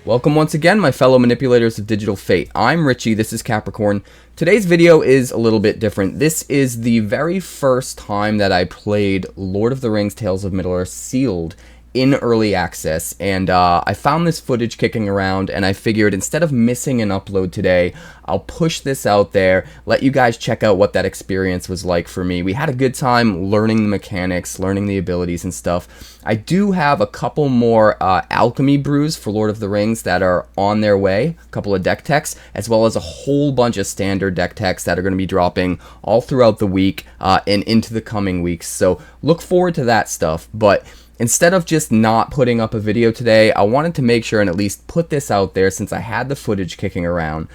Welcome once again, my fellow manipulators of digital fate. I'm Richie, this is Capricorn. Today's video is a little bit different. This is the very first time that I played Lord of the Rings Tales of Middle-earth sealed in early access, and I found this footage kicking around, and I figured instead of missing an upload today, I'll push this out there, let you guys check out what that experience was like for me. We had a good time learning the mechanics, learning the abilities and stuff. I do have a couple more alchemy brews for Lord of the Rings that are on their way, a couple of deck techs, as well as a whole bunch of standard deck techs that are going to be dropping all throughout the week and into the coming weeks. So look forward to that stuff, but instead of just not putting up a video today, I wanted to make sure and at least put this out there since I had the footage kicking around.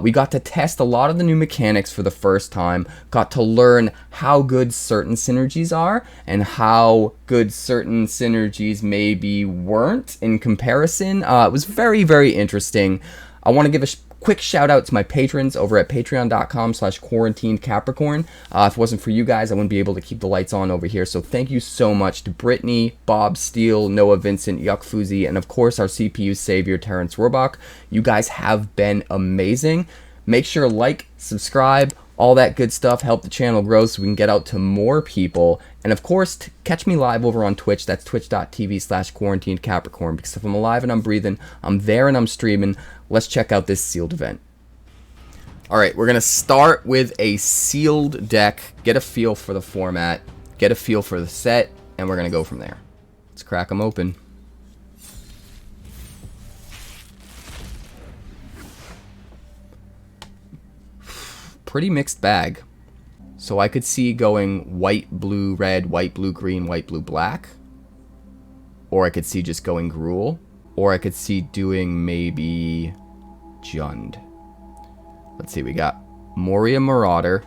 We got to test a lot of the new mechanics for the first time, got to learn how good certain synergies are and how good certain synergies maybe weren't in comparison. It was very, very interesting. I want to give a quick shout out to my patrons over at patreon.com/quarantinecapricorn. If it wasn't for you guys, I wouldn't be able to keep the lights on over here. So thank you so much to Brittany, Bob Steele, Noah Vincent, Yuck Fuzi, and of course our CPU savior, Terrence Rohrbach. You guys have been amazing. Make sure to like, subscribe, all that good stuff. Help the channel grow so we can get out to more people. And of course, catch me live over on Twitch. That's twitch.tv/quarantinecapricorn. Because if I'm alive and I'm breathing, I'm there and I'm streaming. Let's check out this sealed event. Alright, we're going to start with a sealed deck. Get a feel for the format. Get a feel for the set. And we're going to go from there. Let's crack them open. Pretty mixed bag. So I could see going white, blue, red, white, blue, green, white, blue, black. Or I could see just going Gruul. Or I could see doing maybe Jund. Let's see, we got Moria Marauder.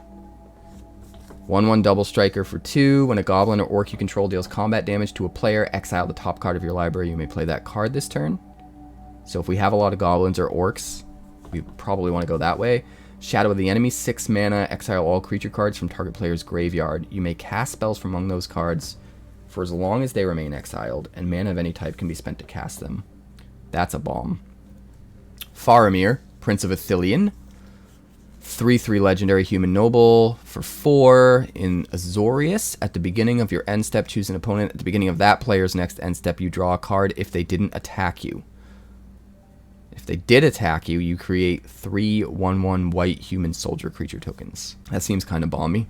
1/1 double striker for 2. When a goblin or orc you control deals combat damage to a player, exile the top card of your library. You may play that card this turn. So if we have a lot of goblins or orcs, we probably want to go that way. Shadow of the Enemy, 6 mana, exile all creature cards from target player's graveyard. You may cast spells from among those cards for as long as they remain exiled, and mana of any type can be spent to cast them. That's a bomb. Faramir, Prince of Ithilien. 3/3 legendary human noble for 4 in Azorius. At the beginning of your end step, choose an opponent. At the beginning of that player's next end step, you draw a card if they didn't attack you. If they did attack you, you create 3 1/1 white human soldier creature tokens. That seems kind of bomby.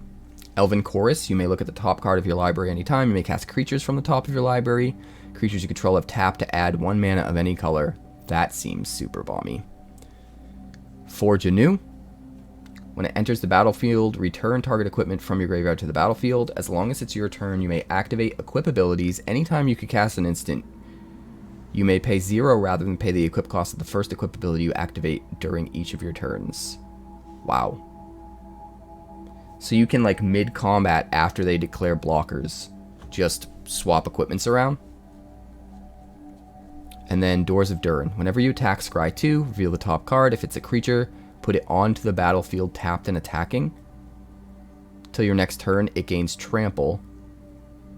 Elven Chorus, you may look at the top card of your library anytime. You may cast creatures from the top of your library. Creatures you control have tapped to add 1 mana of any color. That seems super bomby. Forge Anew. When it enters the battlefield, return target equipment from your graveyard to the battlefield. As long as it's your turn, you may activate equip abilities anytime you can cast an instant. You may pay 0 rather than pay the equip cost of the first equip ability you activate during each of your turns. Wow. So you can, like, mid-combat, after they declare blockers, just swap equipments around. And then Doors of Durin. Whenever you attack Scry 2, reveal the top card. If it's a creature, put it onto the battlefield tapped and attacking. Till your next turn, it gains Trample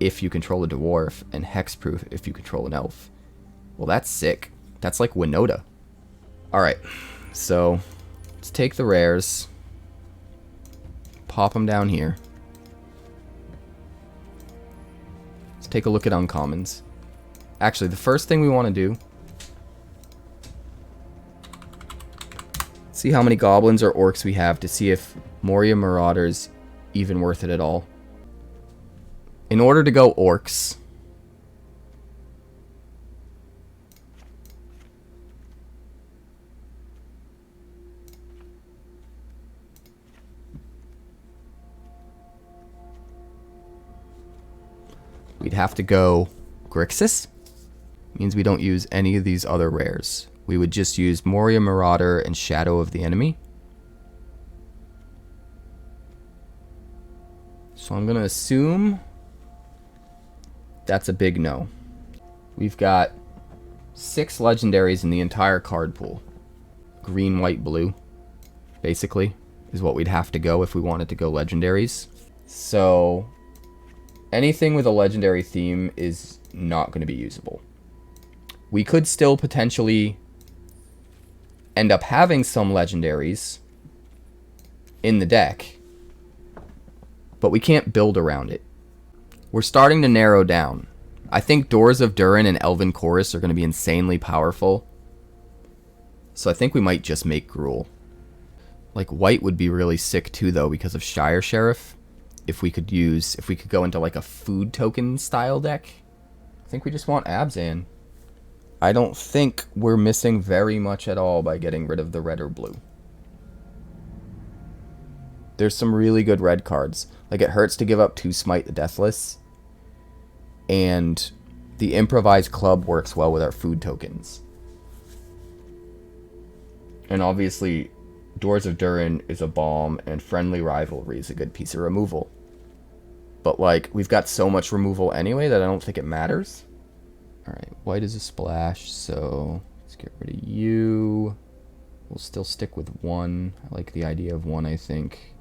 if you control a dwarf, and Hexproof if you control an elf. Well, that's sick. That's like Winota. Alright, so let's take the rares. Pop them down here. Let's take a look at uncommons. Actually, the first thing we want to do, see how many goblins or orcs we have to see if Moria Marauder's even worth it at all. In order to go orcs, we'd have to go Grixis. Means we don't use any of these other rares. We would just use Moria Marauder and Shadow of the Enemy. So I'm going to assume that's a big no. We've got 6 legendaries in the entire card pool. Green, white, blue, basically, is what we'd have to go if we wanted to go legendaries. So anything with a legendary theme is not going to be usable. We could still potentially end up having some legendaries in the deck, but we can't build around it. We're starting to narrow down. I think Doors of Durin and Elven Chorus are going to be insanely powerful. So I think we might just make Gruul. Like, white would be really sick too, though, because of Shire Sheriff. If we could go into like a food token style deck. I think we just want Abzan. I don't think we're missing very much at all by getting rid of the red or blue. There's some really good red cards. Like, it hurts to give up 2 Smite the Deathless. And the Improvised Club works well with our food tokens. And obviously, Doors of Durin is a bomb, and Friendly Rivalry is a good piece of removal. But, like, we've got so much removal anyway that I don't think it matters. Alright, white is a splash, so let's get rid of you. We'll still stick with 1. I like the idea of 1, I think.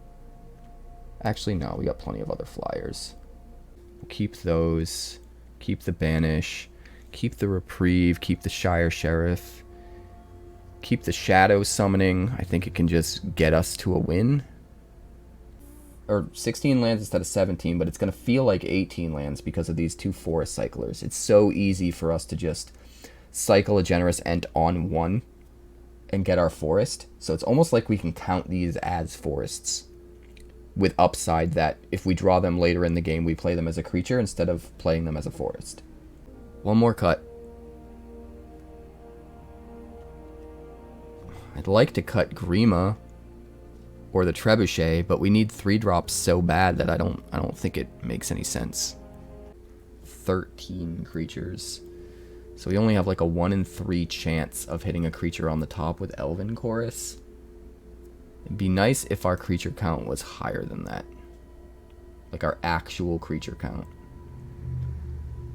Actually, no, we got plenty of other flyers. We'll keep those. Keep the Banish. Keep the Reprieve. Keep the Shire Sheriff. Keep the Shadow Summoning. I think it can just get us to a win. Or 16 lands instead of 17, but it's going to feel like 18 lands because of these 2 Forest Cyclers. It's so easy for us to just cycle a Generous Ent on 1 and get our Forest. So it's almost like we can count these as Forests, with upside that if we draw them later in the game, we play them as a creature instead of playing them as a forest. 1 more cut. I'd like to cut Grima or the Trebuchet, but we need 3 drops so bad that I don't think it makes any sense. 13 creatures. So we only have like a 1 in 3 chance of hitting a creature on the top with Elven Chorus. It'd be nice if our creature count was higher than that. Like our actual creature count.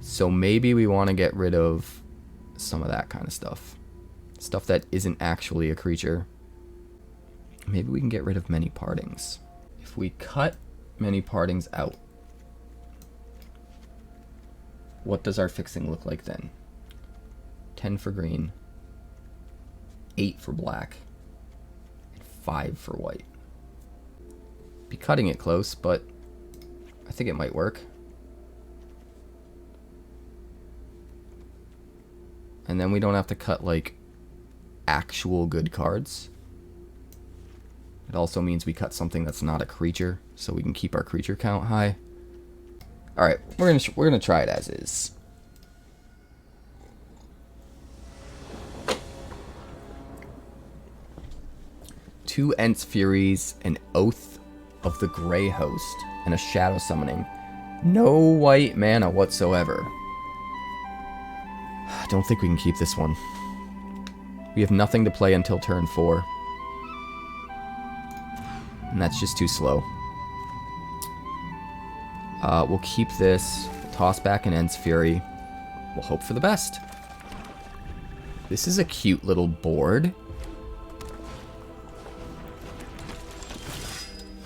So maybe we want to get rid of some of that kind of stuff. Stuff that isn't actually a creature. Maybe we can get rid of Many Partings. If we cut Many Partings out, what does our fixing look like then? 10 for green, 8 for black, 5 for white. Be cutting it close, but I think it might work. And then we don't have to cut like actual good cards. It also means we cut something that's not a creature, so we can keep our creature count high. All right, we're gonna try it as is. Two Ent's Furies, an Oath of the Grey Host, and a Shadow Summoning. No white mana whatsoever. I don't think we can keep this one. We have nothing to play until turn 4. And that's just too slow. We'll keep this, toss back an Ent's Fury. We'll hope for the best. This is a cute little board.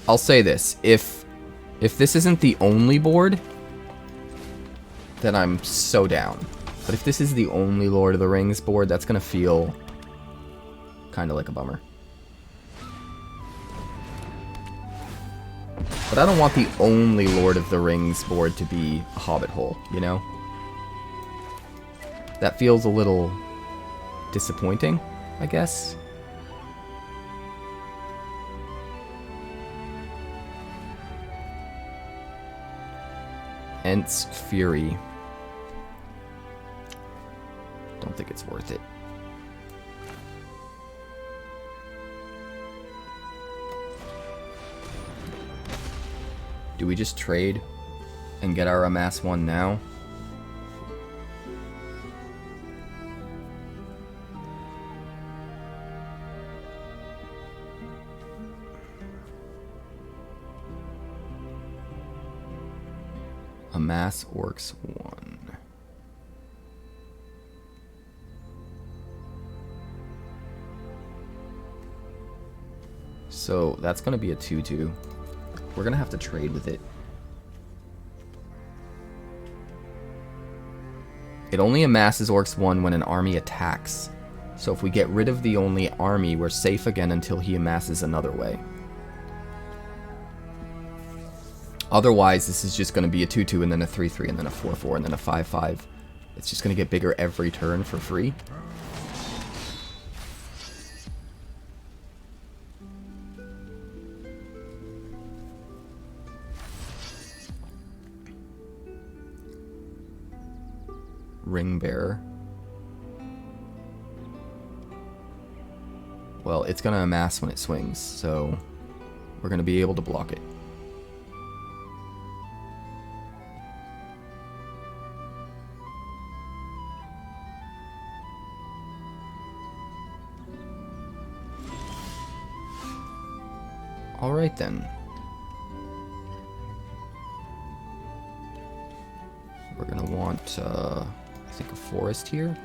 I'll say this, if this isn't the only board, then I'm so down. But if this is the only Lord of the Rings board, that's gonna feel kind of like a bummer. But I don't want the only Lord of the Rings board to be a Hobbit hole, you know? That feels a little disappointing, I guess. Ent's Fury. Don't think it's worth it. Do we just trade and get our Amass 1 now? Amass Orcs 1. So that's going to be a 2/2. We're going to have to trade with it. It only amasses Orcs 1 when an army attacks. So if we get rid of the only army, we're safe again until he amasses another way. Otherwise, this is just going to be a 2-2 and then a 3-3 and then a 4-4 and then a 5-5. It's just going to get bigger every turn for free. Ring Bearer. Well, it's going to amass when it swings, so we're going to be able to block it. Alright then. We're going to want, I think, a forest here.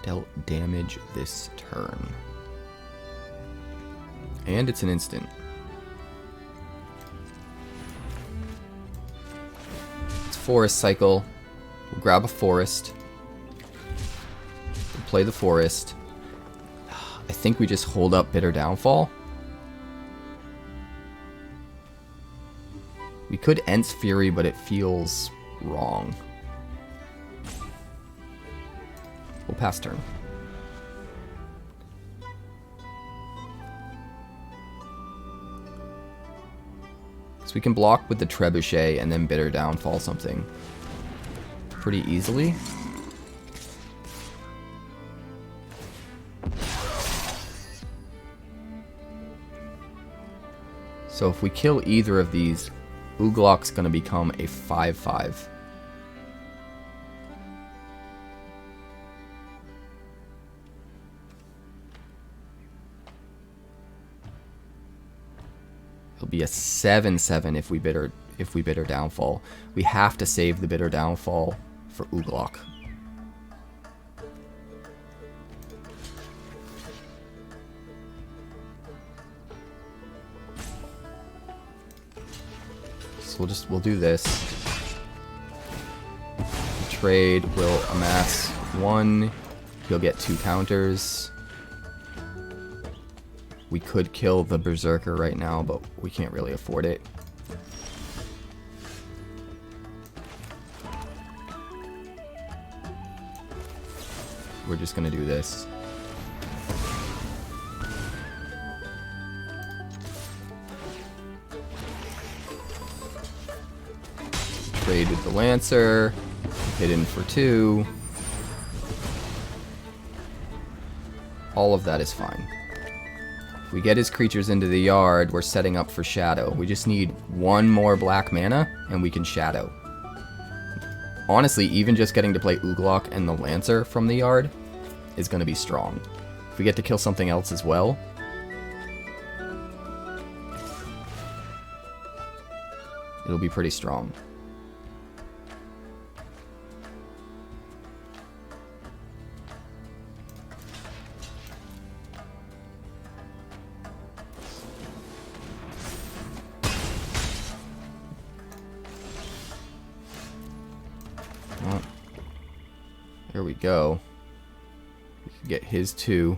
Dealt damage this turn. And it's an instant. It's forest cycle. We'll grab a forest. We'll play the forest. I think we just hold up Bitter Downfall. We could Ent's Fury, but it feels wrong. We'll pass turn. So we can block with the Trebuchet and then Bitter Downfall something pretty easily. So if we kill either of these, Uglok's going to become a 5-5. It'll be a 7-7 if we bitter Downfall. We have to save the Bitter Downfall for Uglok. So we'll do this. Trade will amass 1. He'll get 2 counters. We could kill the Berserker right now, but we can't really afford it. We're just gonna do this. Trade with the Lancer. Hidden for 2. All of that is fine. If we get his creatures into the yard, we're setting up for Shadow. We just need 1 more black mana, and we can Shadow. Honestly, even just getting to play Uglok and the Lancer from the yard is going to be strong. If we get to kill something else as well, it'll be pretty strong. Well, there we go. We can get his 2. We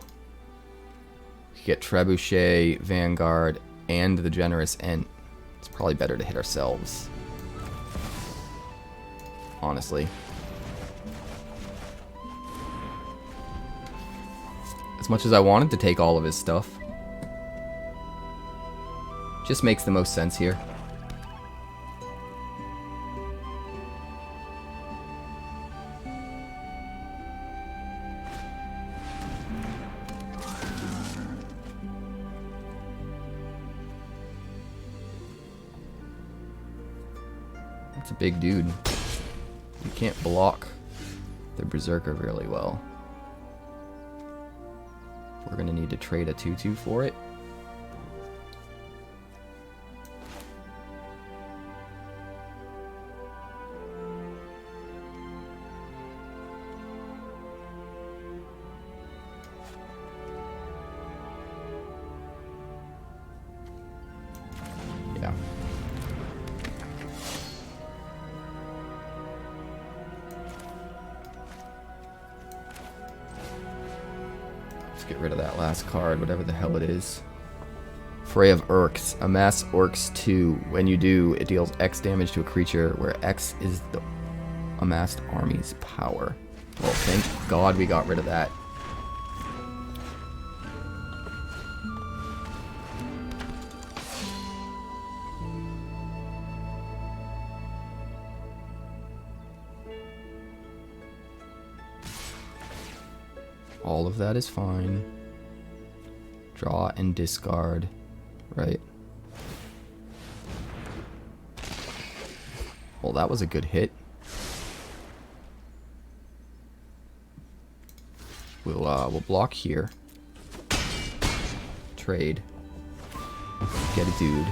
can get Trebuchet, Vanguard, and the Generous Ent. It's probably better to hit ourselves. Honestly. As much as I wanted to take all of his stuff, just makes the most sense here. That's a big dude. You can't block the Berserker really well. We're gonna need to trade a 2-2 for it. get rid of that last card, whatever the hell it is. Fray of Orcs. Amass Orcs 2. When you do, it deals X damage to a creature where X is the amassed army's power. Well, thank God we got rid of that. All of that is fine. Draw and discard, right? Well, that was a good hit. We'll block here. Trade. Get a dude.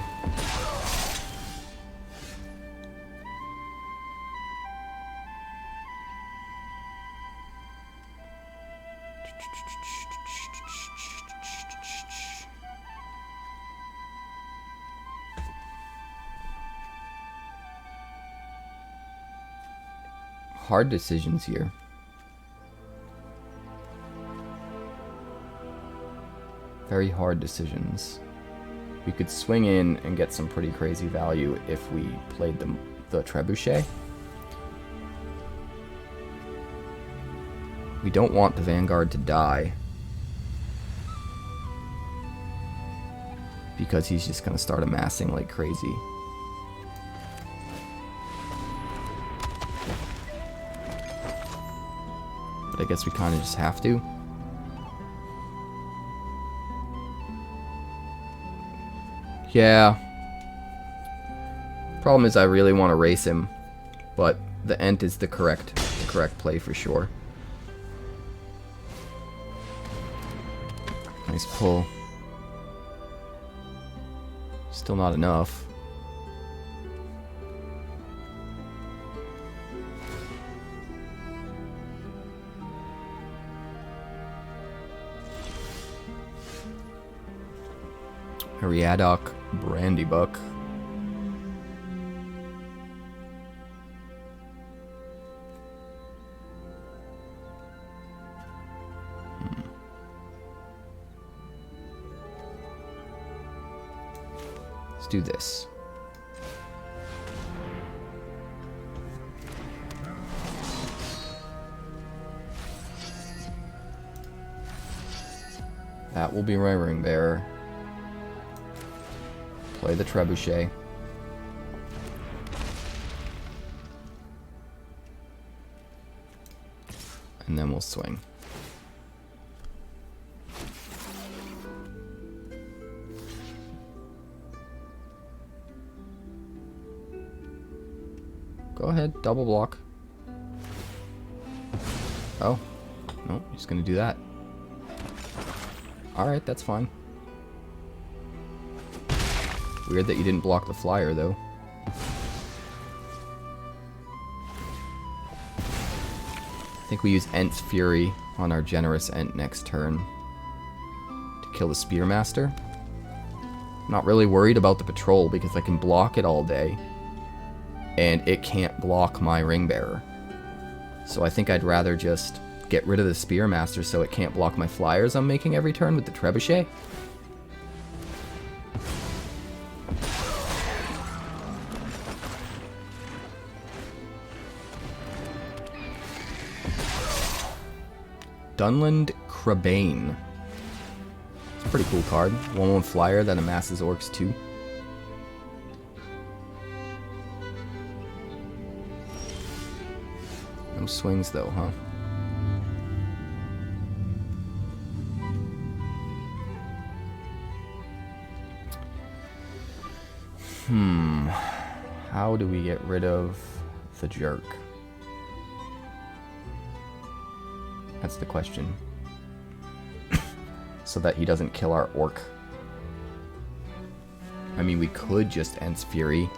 Hard decisions here. Very hard decisions. We could swing in and get some pretty crazy value if we played the trebuchet. We don't want the Vanguard to die, because he's just going to start amassing like crazy. But I guess we kind of just have to. Yeah. Problem is I really want to race him, but the Ent is the correct play for sure. Nice pull. Still not enough. Ariadoc Brandybuck. Let's do this. That will be my ring bearer. Play the trebuchet. And then we'll swing. Go ahead, double block. Oh, no, he's gonna do that. Alright, that's fine. Weird that you didn't block the flyer, though. I think we use Ent's Fury on our generous Ent next turn to kill the Spearmaster. Not really worried about the patrol because I can block it all day, and it can't block my ring bearer. So I think I'd rather just get rid of the Spearmaster so it can't block my flyers I'm making every turn with the trebuchet. Dunland Crabane. It's a pretty cool card. 1/1 flyer that amasses orcs too. No swings though, huh? How do we get rid of the jerk? That's the question. So that he doesn't kill our orc. I mean, we could just Ent's Fury.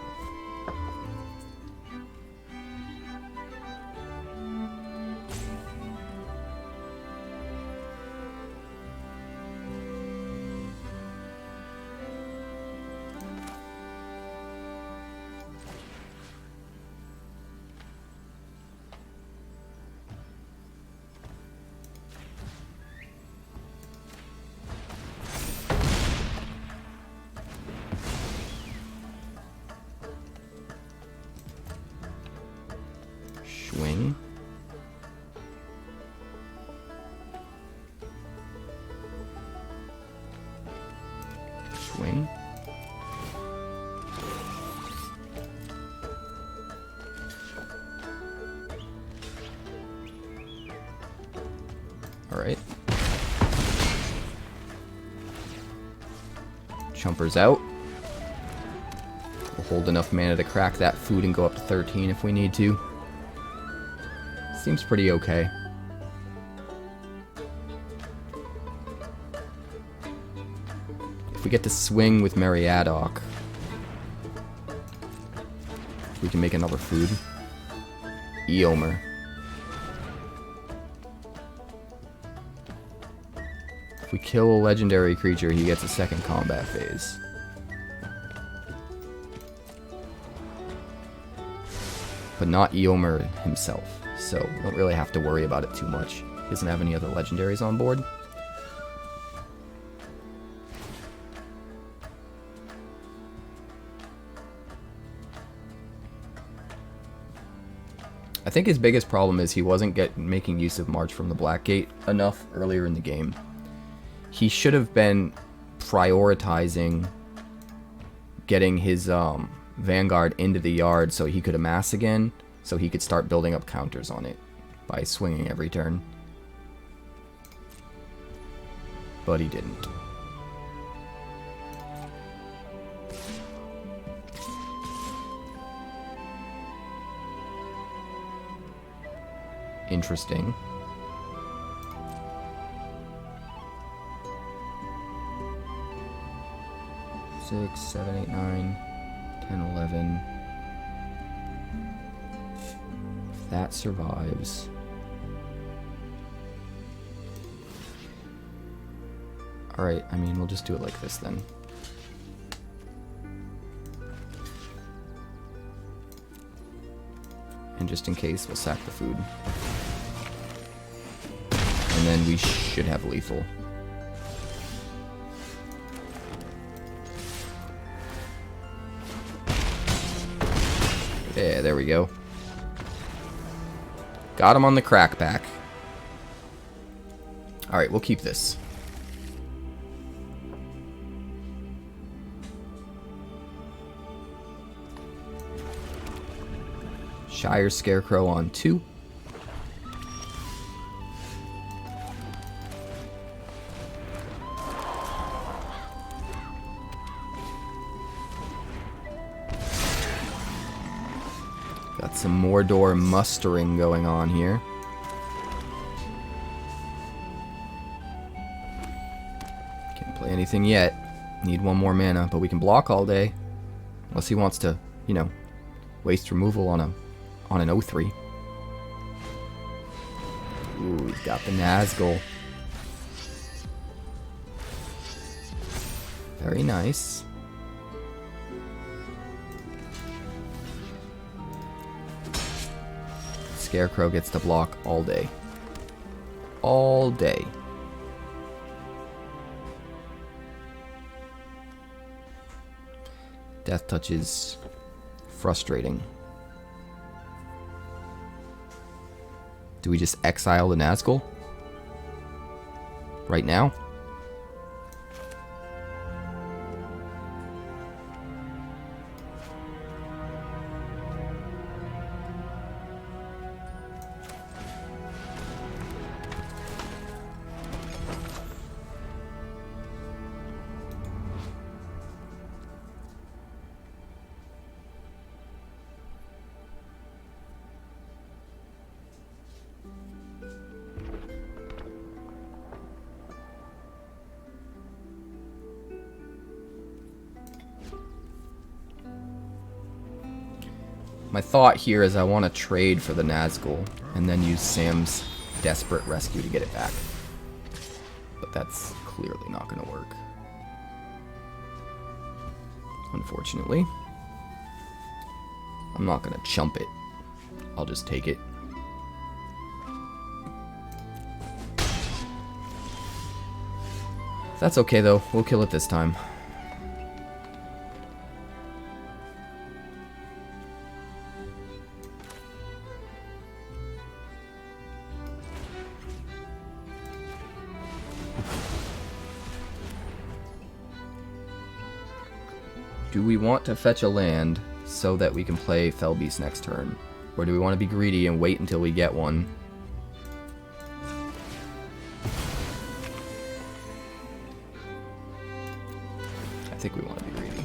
Swing. Swing. Alright. Chumper's out. We'll hold enough mana to crack that food and go up to 13 if we need to. Seems pretty okay. If we get to swing with Meriadoc, we can make another food. Eomer. If we kill a legendary creature, he gets a second combat phase. But not Eomer himself, so we don't really have to worry about it too much. He doesn't have any other legendaries on board. I think his biggest problem is he wasn't making use of March from the Blackgate enough earlier in the game. He should have been prioritizing getting his Vanguard into the yard so he could amass again, so he could start building up counters on it by swinging every turn. But he didn't. Interesting. Six, 7, 8, 9, 10, 11. If that survives. Alright, I mean, we'll just do it like this then. And just in case, we'll sack the food. And then we should have lethal. Yeah, there we go. Got him on the crackback. Alright, we'll keep this. Shire Scarecrow on 2. Got some Mordor mustering going on here. Can't play anything yet. Need one more mana, but we can block all day. Unless he wants to, you know, waste removal on an 0-3. Ooh, he's got the Nazgul. Very nice. Scarecrow gets to block all day. All day. Death Touch is frustrating. Do we just exile the Nazgul? Right now? My thought here is I want to trade for the Nazgul and then use Sam's Desperate Rescue to get it back. But that's clearly not going to work. Unfortunately. I'm not going to chump it. I'll just take it. That's okay though. We'll kill it this time. Do we want to fetch a land so that we can play Fellbeast next turn? Or do we want to be greedy and wait until we get one? I think we want to be greedy.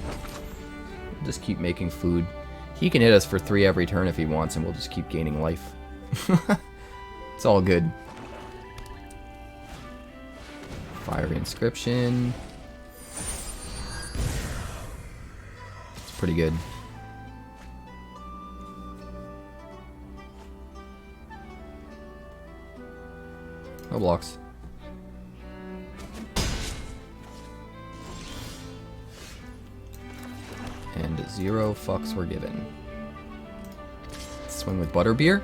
We'll just keep making food. He can hit us for 3 every turn if he wants, and we'll just keep gaining life. It's all good. Fiery Inscription. It's pretty good. No blocks. And 0 fucks were given. Swing with Butterbeer.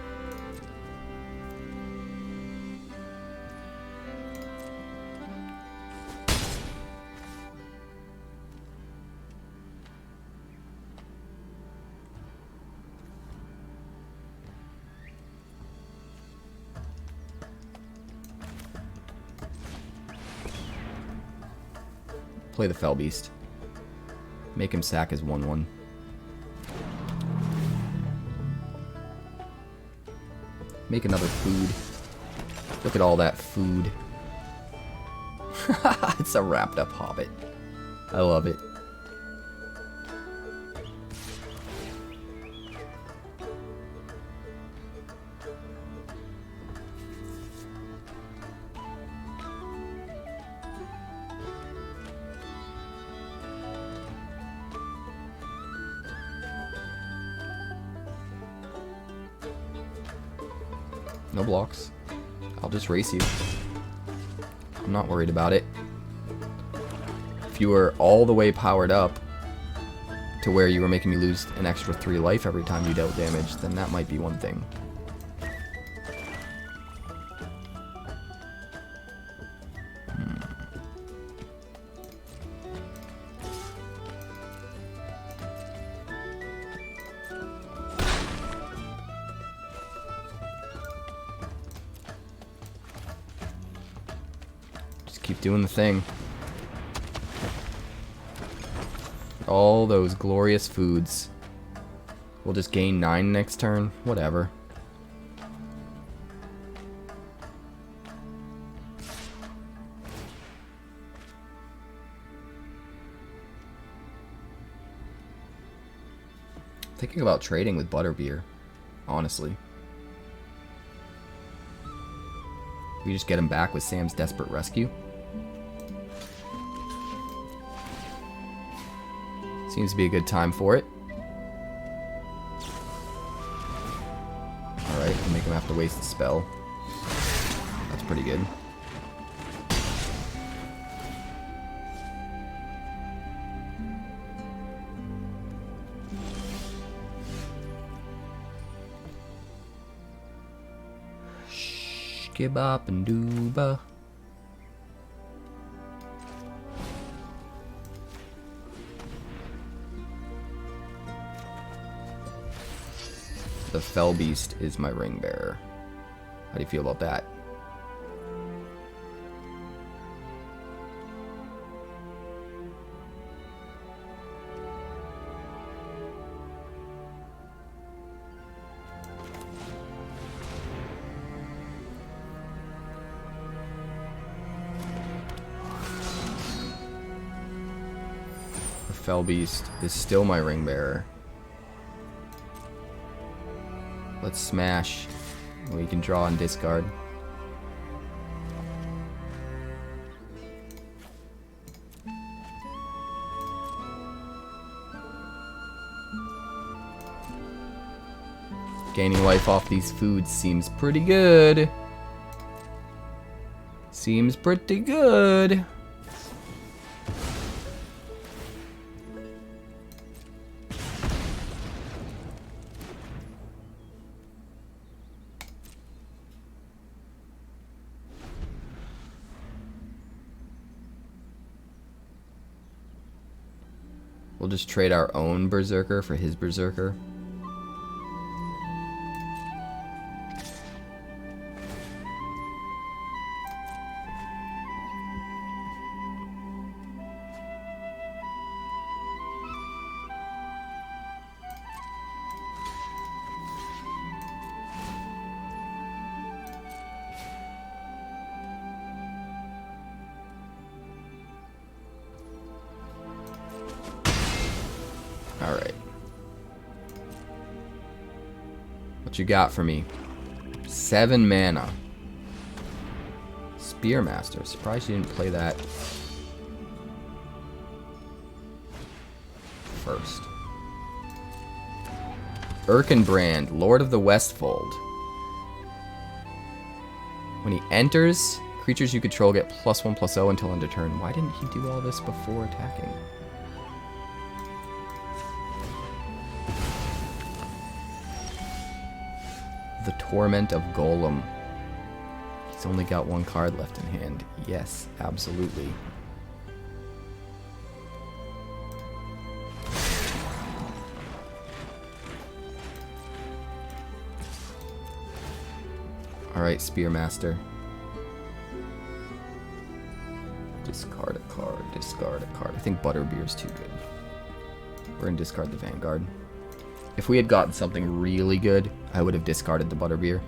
Play the Fellbeast. Make him sack his 1/1. Make another food. Look at all that food. It's a wrapped up hobbit. I love it. No blocks. I'll just race you. I'm not worried about it. If you were all the way powered up to where you were making me lose an extra 3 life every time you dealt damage, then that might be one thing. Keep doing the thing. All those glorious foods. We'll just gain 9 next turn. Whatever. Thinking about trading with Butterbeer, honestly. We just get him back with Sam's Desperate Rescue. Seems to be a good time for it. Alright, we'll make him have to waste the spell. That's pretty good. Skibop and dooba. The Fellbeast is my ring bearer. How do you feel about that? The Fellbeast is still my ring bearer. Let's smash. We can draw and discard. Gaining life off these foods seems pretty good. Seems pretty good. We'll just trade our own Berserker for his Berserker. Alright. What you got for me? 7 mana. Spearmaster. Surprised you didn't play that first. Erkenbrand, Lord of the Westfold. When he enters, creatures you control get +1/+0 until end of turn. Why didn't he do all this before attacking? The Torment of Golem. He's only got 1 card left in hand. Yes, absolutely. Alright, Spearmaster. Discard a card, discard a card. I think Butterbeer's too good. We're gonna discard the Vanguard. If we had gotten something really good, I would have discarded the Butterbeer.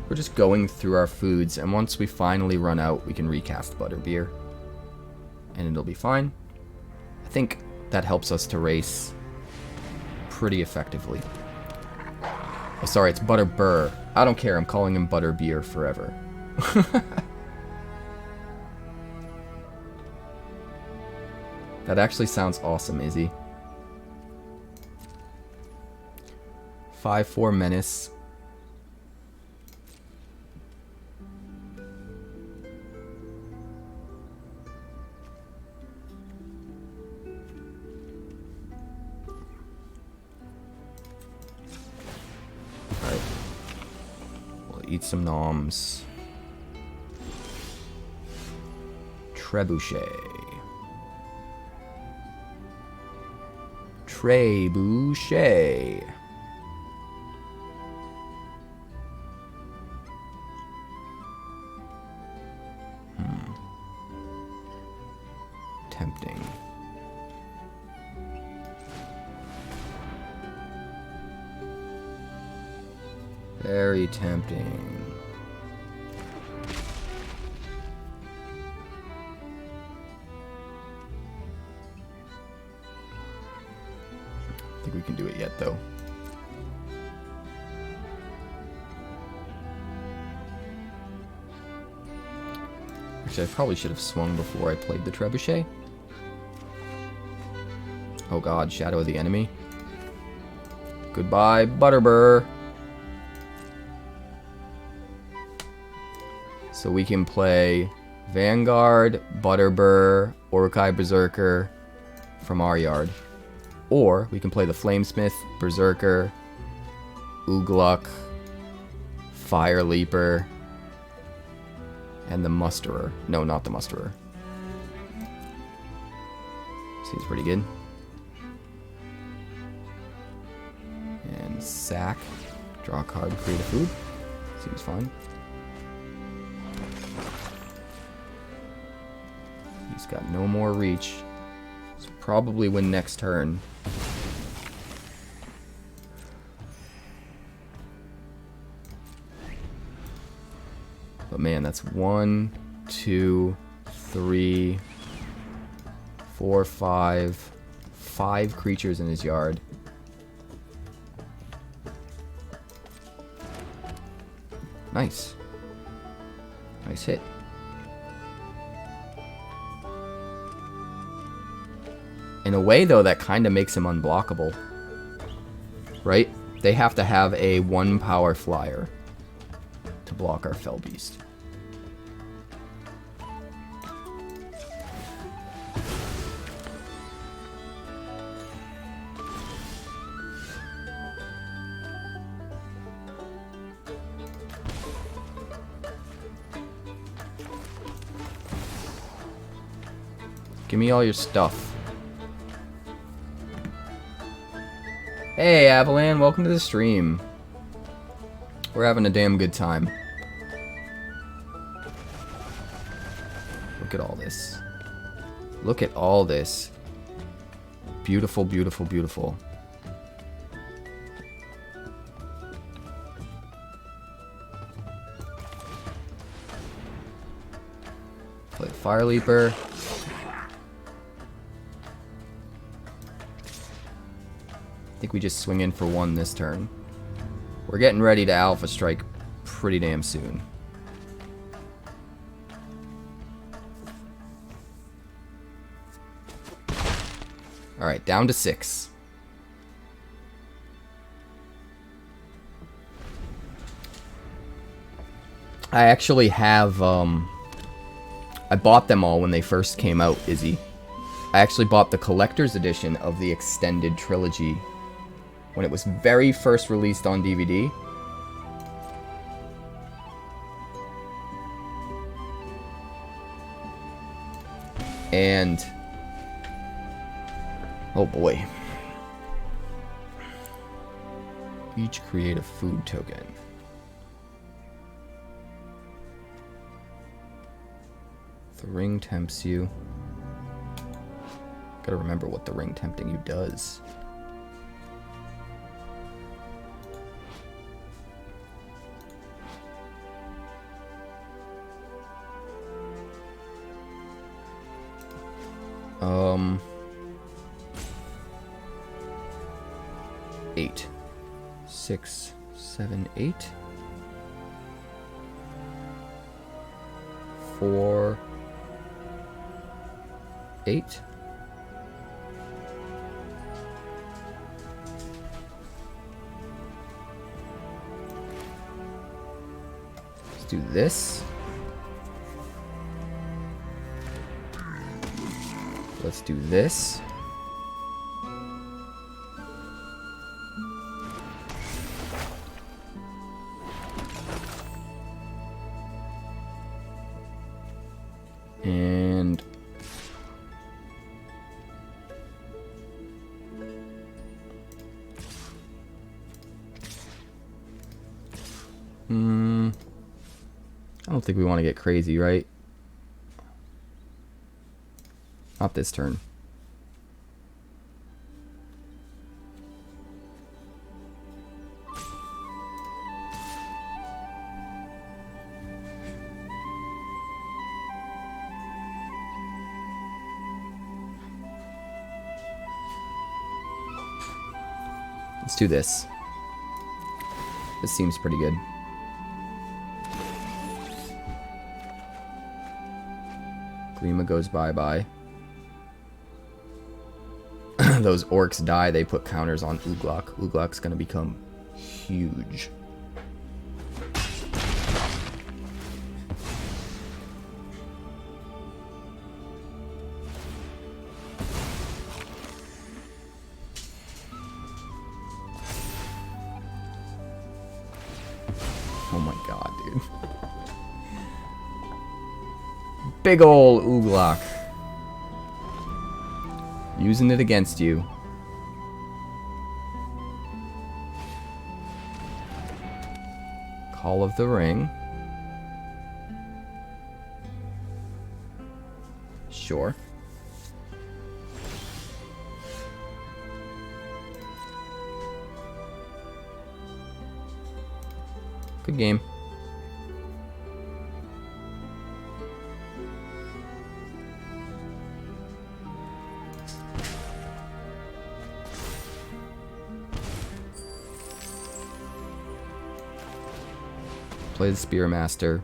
We're just going through our foods, and once we finally run out, we can recast Butterbeer. And it'll be fine. I think that helps us to race pretty effectively. Oh, sorry, it's Butterburr. I don't care, I'm calling him Butterbeer forever. That actually sounds awesome, Izzy. 5/4 Menace. Alright. We'll eat some noms. Trebuchet. Trebuchet. Tempting. Very tempting. I think we can do it yet, though. Actually, I probably should have swung before I played the Trebuchet. Oh god, Shadow of the Enemy. Goodbye, Butterburr. So we can play Vanguard, Butterburr, Orkai Berserker from our yard. Or we can play the Flamesmith, Berserker, Ugluk, Fire Leaper, and the Musterer. No, not the Musterer. Seems pretty good. And sack. Draw a card, create a food. Seems fine. He's got no more reach. So probably win next turn. But man, that's 1, 2, 3, 4, 5 creatures in his yard. Nice. Nice hit. In a way, though, that kind of makes him unblockable. Right? They have to have a 1-power flyer to block our Fell Beast. Give me all your stuff. Hey, Avalan, welcome to the stream. We're having a damn good time. Look at all this. Look at all this. Beautiful, beautiful, beautiful. Play the Fire Leaper. I think we just swing in for 1 this turn. We're getting ready to Alpha Strike pretty damn soon. Alright, down to 6. I actually have, I bought them all when they first came out, Izzy. I actually bought the collector's edition of the extended trilogy when it was very first released on DVD. And oh boy. Each create a food token. The ring tempts you. Gotta remember what the ring tempting you does. Eight. 6, 7, 8. 4, 8. Let's do this. Let's do this. And I don't think we want to get crazy, right? Not this turn. Let's do this. This seems pretty good. Grima goes bye-bye. Those orcs die, they put counters on Uglok. Uglok's gonna become huge. Oh my god, dude. Big ol' Uglok. Using it against you. Call of the Ring. Sure. Good game. Play the Spearmaster.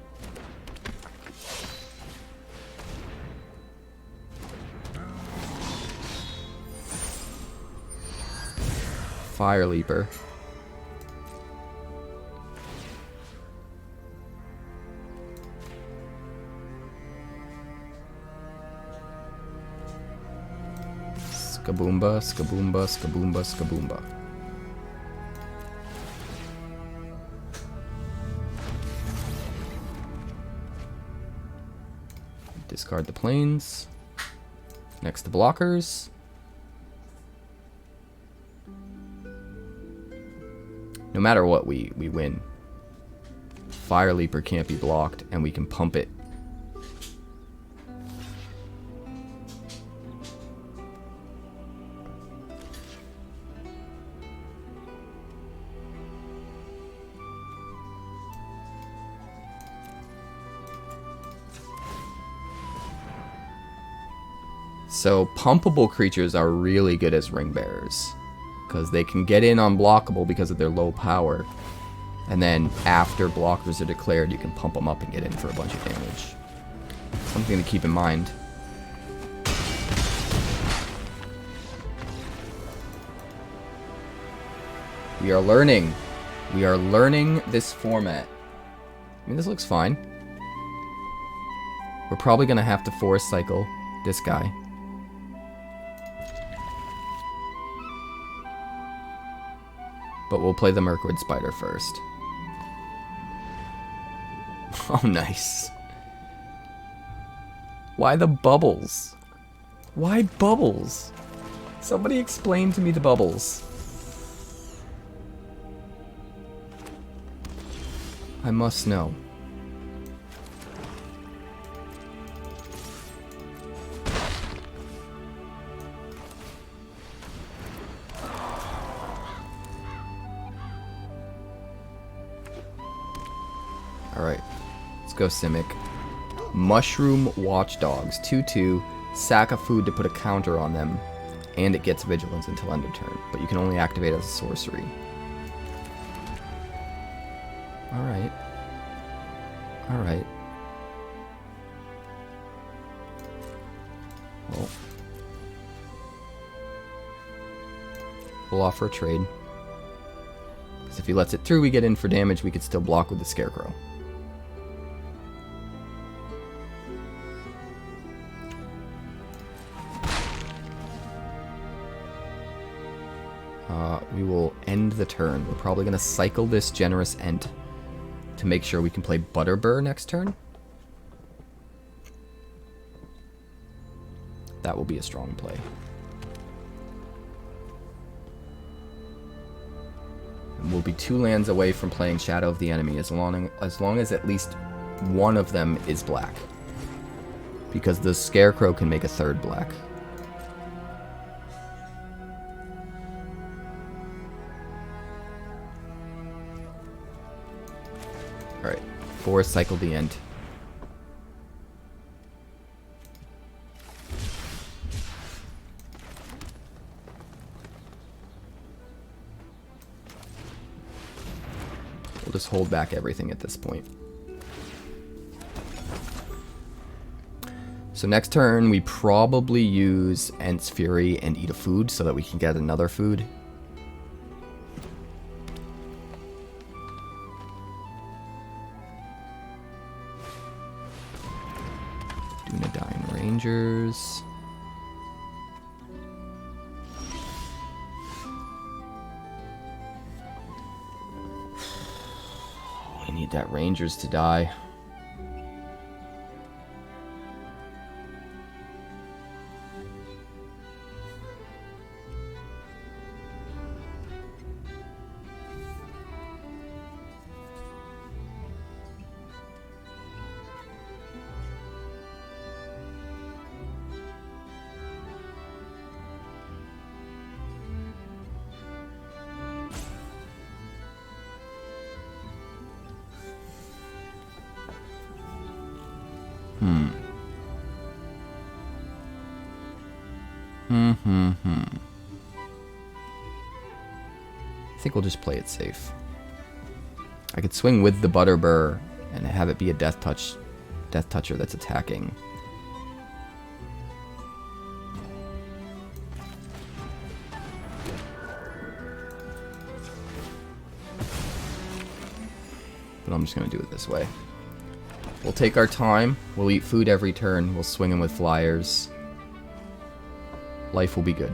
Fire Leaper. Skaboomba, skaboomba, skaboomba, skaboomba. Discard the planes. Next to blockers. No matter what, we win. Fire Leaper can't be blocked, and we can pump it. So pumpable creatures are really good as ring bearers, because they can get in unblockable because of their low power. And then after blockers are declared, you can pump them up and get in for a bunch of damage. Something to keep in mind. We are learning. We are learning this format. I mean, this looks fine. We're probably going to have to force cycle this guy. But we'll play the Mirkwood Spider first. Oh, nice. Why the bubbles? Why bubbles? Somebody explain to me the bubbles. I must know. Alright, let's go Simic. Mushroom Watchdogs. 2/2. Sack a food to put a counter on them. And it gets Vigilance until end of turn. But you can only activate as a sorcery. Alright. Alright. Well. We'll offer a trade. Because if he lets it through, we get in for damage. We could still block with the Scarecrow. We will end the turn. We're probably going to cycle this Generous Ent to make sure we can play Butterbur next turn. That will be a strong play. And we'll be 2 lands away from playing Shadow of the Enemy as long as at least one of them is black. Because the Scarecrow can make a 3rd black. Alright, 4 cycle the end. We'll just hold back everything at this point. So next turn we probably use Ent's Fury and eat a food so that we can get another food. Dunedain Rangers. We need that Rangers to die. I think we'll just play it safe. I could swing with the Butterbur and have it be a Death Toucher that's attacking. But I'm just going to do it this way. We'll take our time. We'll eat food every turn. We'll swing them with flyers. Life will be good.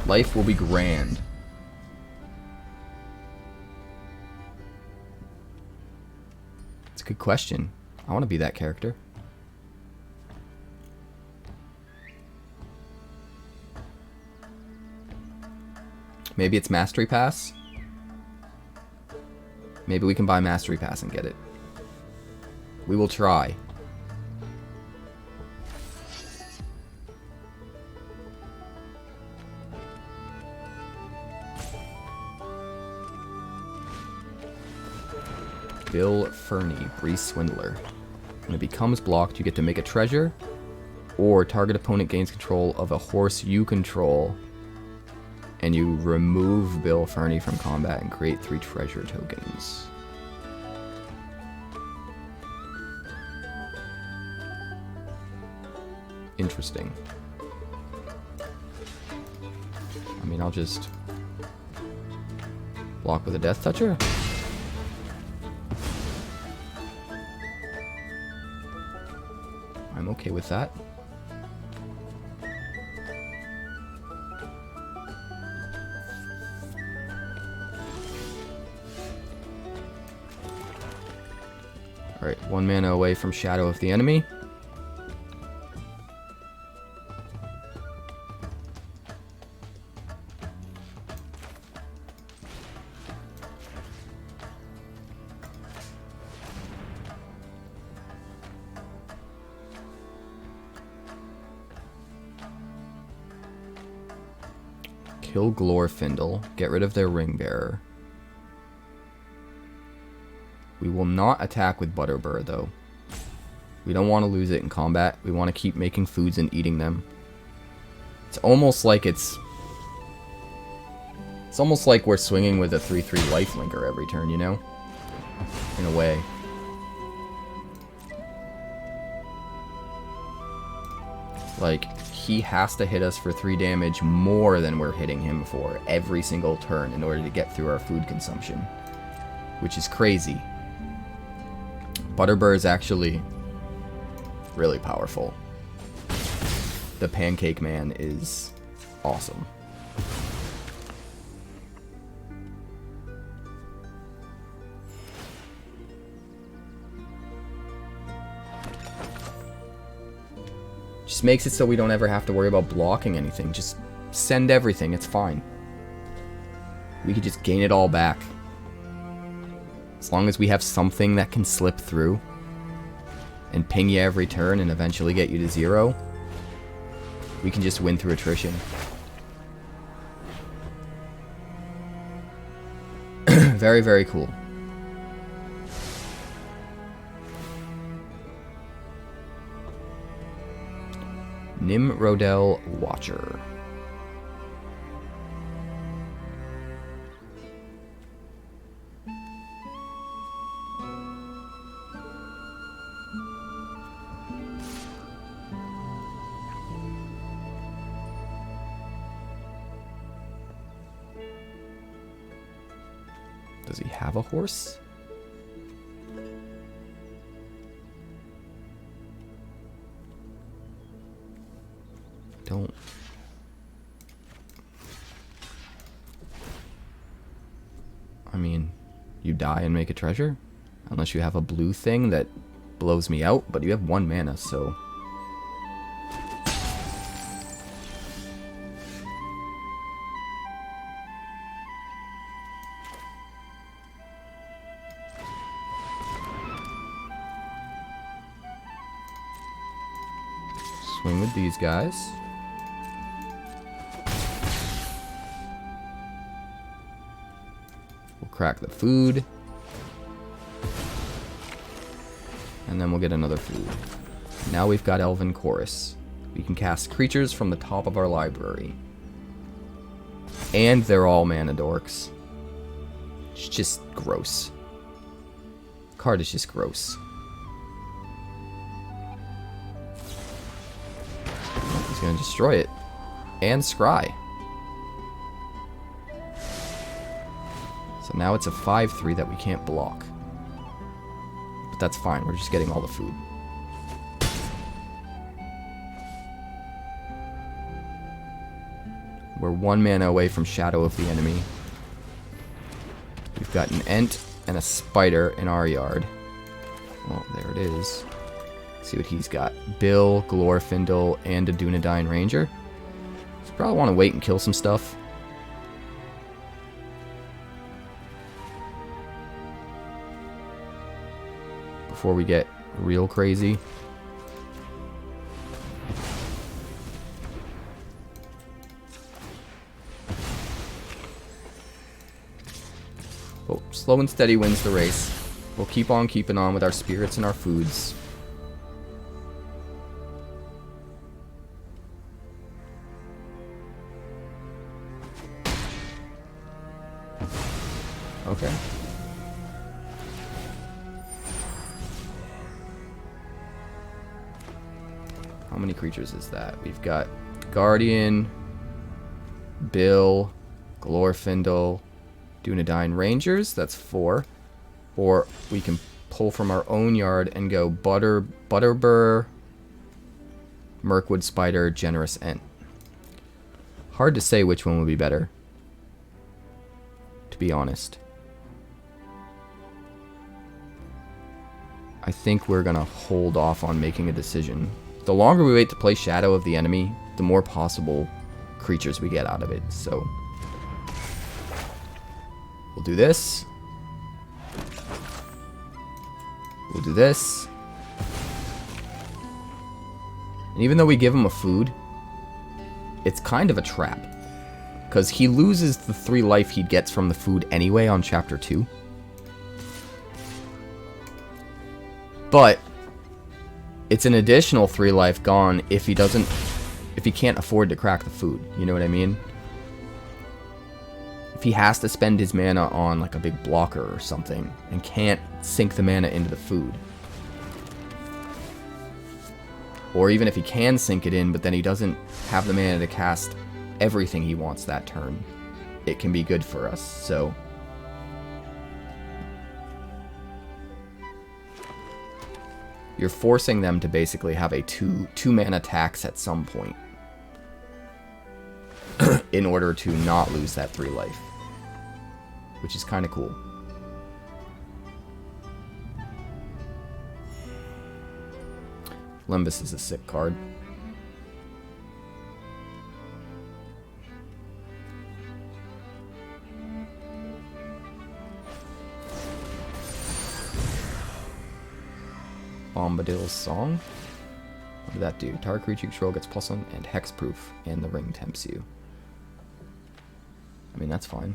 Life will be grand. It's a good question. I want to be that character. Maybe it's Mastery Pass. Maybe we can buy Mastery Pass and get it. We will try. Bill Fernie, Bree Swindler. When it becomes blocked, you get to make a treasure, or target opponent gains control of a horse you control, and you remove Bill Fernie from combat and create 3 treasure tokens. Interesting. I mean, I'll just block with a Death Toucher. I'm okay with that. Alright, 1 mana away from Shadow of the Enemy. Kill Glorfindel. Get rid of their Ring Bearer. We will not attack with Butterbur, though. We don't want to lose it in combat. We want to keep making foods and eating them. It's almost like it's almost like we're swinging with a 3/3 lifelinker every turn, you know? In a way. Like, he has to hit us for 3 damage more than we're hitting him for every single turn in order to get through our food consumption. Which is crazy. Butterbur is actually really powerful. The Pancake Man is awesome. Just makes it so we don't ever have to worry about blocking anything. Just send everything, it's fine. We could just gain it all back. As long as we have something that can slip through and ping you every turn and eventually get you to 0, we can just win through attrition. Very, very cool. Nimrodel Watcher. Does he have a horse? Don't. I mean, you die and make a treasure? Unless you have a blue thing that blows me out, but you have 1 mana, so... Swing with these guys. We'll crack the food. And then we'll get another food. Now we've got Elven Chorus. We can cast creatures from the top of our library. And they're all mana dorks. It's just gross. Card is just gross. He's gonna destroy it. And scry. So now it's a 5/3 that we can't block. But that's fine, we're just getting all the food. We're 1 mana away from Shadow of the Enemy. We've got an Ent and a Spider in our yard. Well, there it is. See what he's got. Bill, Glorfindel, and a Dunedain Ranger. So probably want to wait and kill some stuff. Before we get real crazy. Oh, slow and steady wins the race. We'll keep on keeping on with our spirits and our foods. How many creatures is that? We've got Guardian, Bill, Glorfindel, Dunedain Rangers. That's 4. Or we can pull from our own yard and go Butterbur, Mirkwood Spider, Generous Ent. Hard to say which one would be better, to be honest. I think we're going to hold off on making a decision. The longer we wait to play Shadow of the Enemy, the more possible creatures we get out of it. So we'll do this. We'll do this. And even though we give him a food, it's kind of a trap. Because he loses the 3 life he gets from the food anyway on Chapter 2. But it's an additional 3 life gone if he can't afford to crack the food. You know what I mean? If he has to spend his mana on like a big blocker or something and can't sink the mana into the food. Or even if he can sink it in, but then he doesn't have the mana to cast everything he wants that turn, it can be good for us. So you're forcing them to basically have a two mana tax at some point in order to not lose that 3 life, which is kind of cool. Limbus is a sick card. Bombadil's Song. What did that do? Target creature you control gets +1 and hexproof, and the ring tempts you. I mean, that's fine.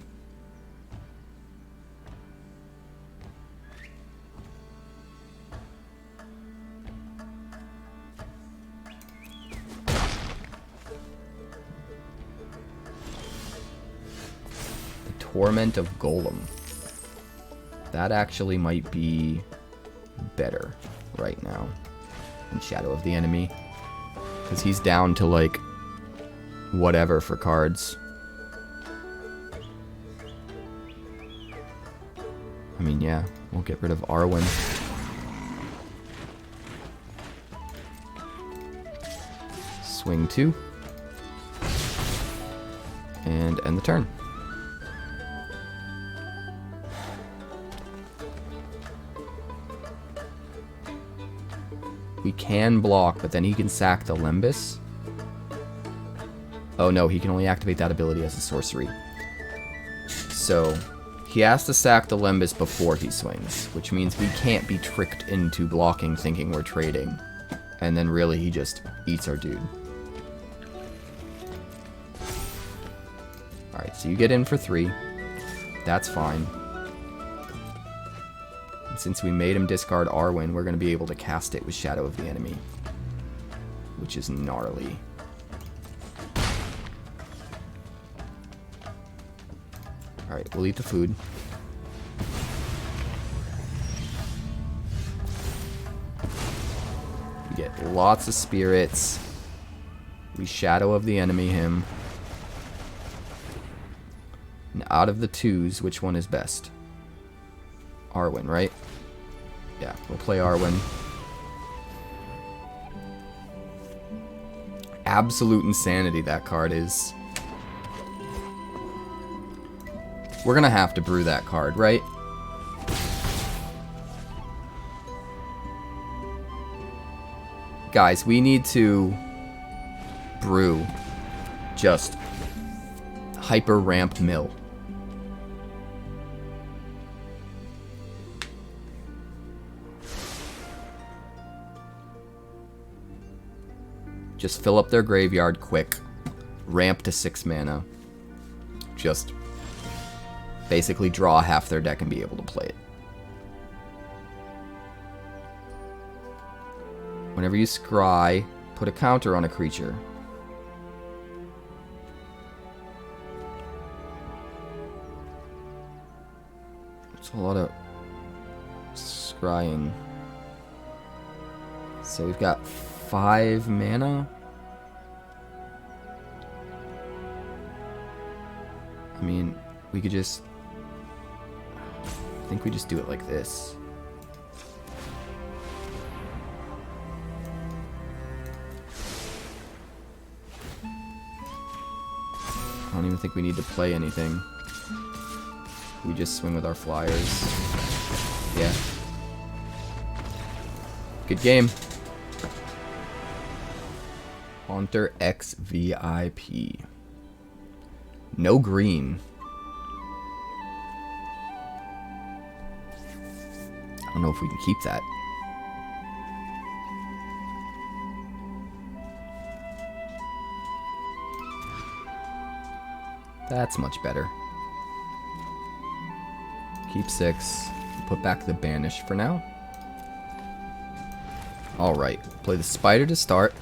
Torment of Golem. That actually might be better right now than Shadow of the Enemy. Because he's down to like whatever for cards. I mean, yeah, we'll get rid of Arwen. Swing 2. And end the turn. We can block, but then he can sack the Limbus. Oh no, he can only activate that ability as a sorcery. So he has to sack the Limbus before he swings, which means we can't be tricked into blocking thinking we're trading. And then really he just eats our dude. Alright, so you get in for 3. That's fine. Since we made him discard Arwen, we're going to be able to cast it with Shadow of the Enemy, which is gnarly. Alright, we'll eat the food. We get lots of spirits. We Shadow of the Enemy him. And out of the 2s, which one is best? Arwen, right? Yeah, we'll play Arwen. Absolute insanity that card is. We're gonna have to brew that card, right? Guys, we need to brew just hyper ramp mill. Just fill up their graveyard quick. Ramp to 6 mana. Just basically draw half their deck and be able to play it. Whenever you scry, put a counter on a creature. It's a lot of scrying. So we've got 5 mana? I mean, we could just... I think we just do it like this. I don't even think we need to play anything. We just swing with our flyers. Yeah. Good game. Haunter X VIP. No green. I don't know if we can keep that. That's much better. Keep 6. Put back the banish for now. Alright. Play the spider to start.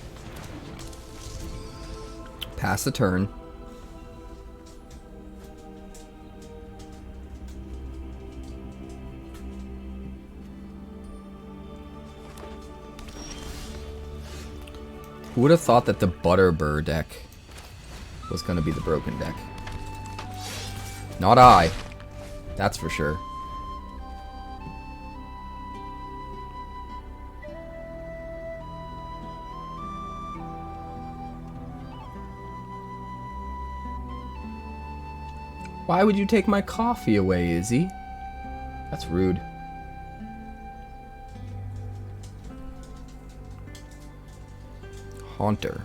Pass the turn. Who would have thought that the Butterbur deck was going to be the broken deck? Not I. That's for sure. Why would you take my coffee away, Izzy? That's rude. Haunter.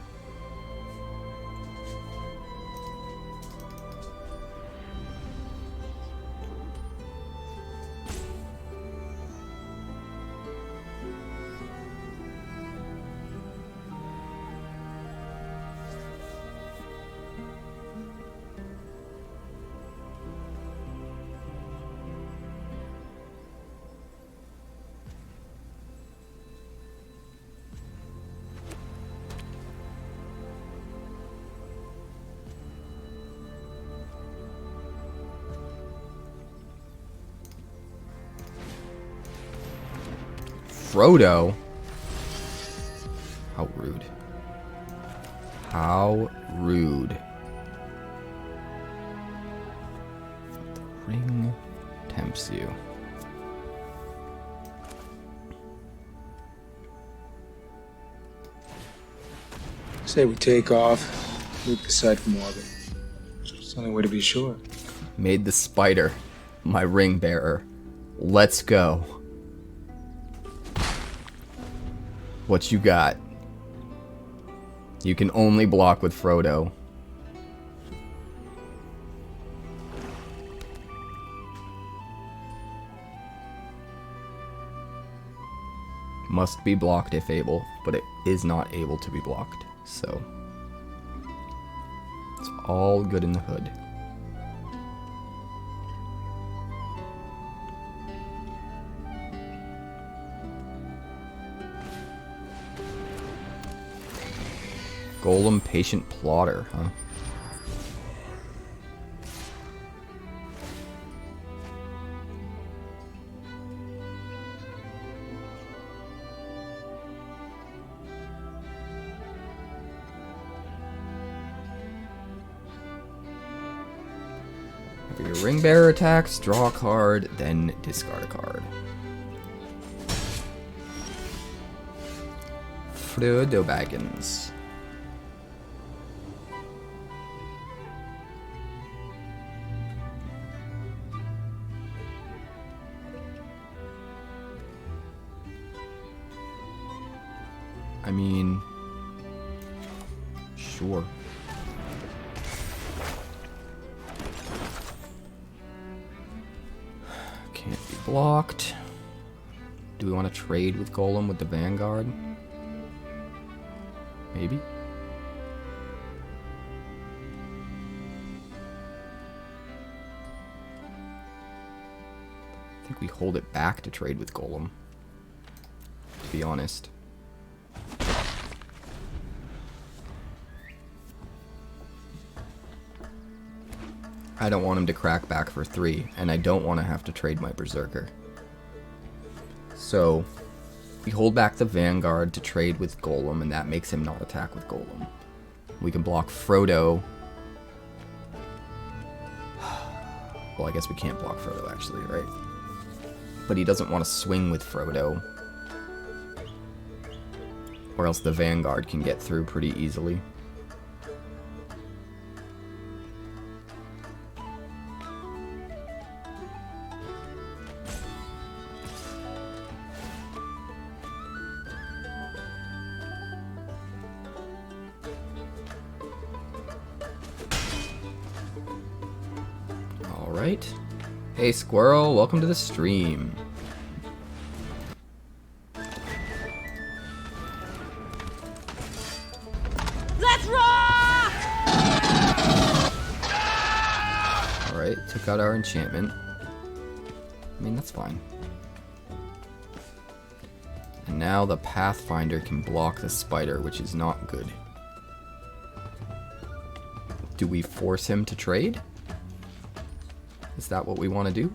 Frodo? How rude. How rude. The ring tempts you. Say we take off, loop the site from orbit. It's the only way to be sure. Made the spider my ring bearer. Let's go. What you got? You can only block with Frodo. Must be blocked if able, but it is not able to be blocked. So it's all good in the hood. Golem Patient Plotter, huh? For your ring bearer attacks, draw a card, then discard a card. Frodo Baggins. I mean, sure. Can't be blocked. Do we want to trade with Golem with the Vanguard? Maybe. I think we hold it back to trade with Golem, to be honest. I don't want him to crack back for 3, and I don't want to have to trade my Berserker. So, We hold back the Vanguard to trade with Golem, and that makes him not attack with Golem. We can block Frodo. Well, I guess we can't block Frodo, actually, right? But he doesn't want to swing with Frodo. Or else the Vanguard can get through pretty easily. Alright. Hey Squirrel, welcome to the stream. Let's rock! Alright, took out our enchantment. I mean, that's fine. And now the Pathfinder can block the spider, which is not good. Do we force him to trade? Is that what we want to do?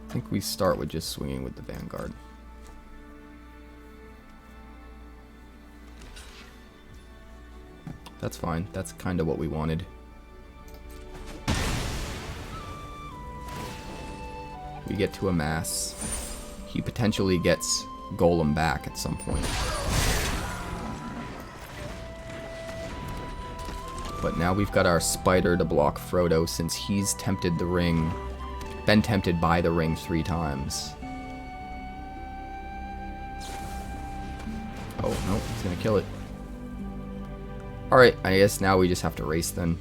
I think we start with just swinging with the Vanguard. That's fine. That's kind of what we wanted. We get to amass. He potentially gets Golem back at some point. But now we've got our spider to block Frodo since he's tempted the ring. Been tempted by the ring 3 times. Oh, no, he's gonna kill it. Alright, I guess now we just have to race then.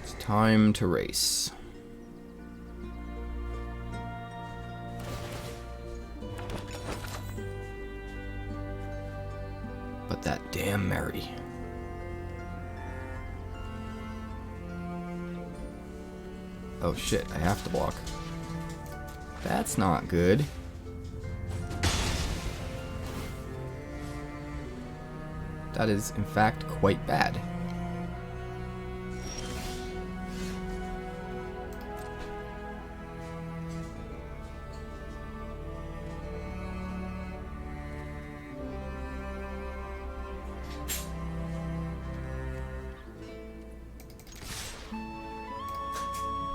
It's time to race. But that damn Mary. Oh shit, I have to block. That's not good. That is, in fact, quite bad.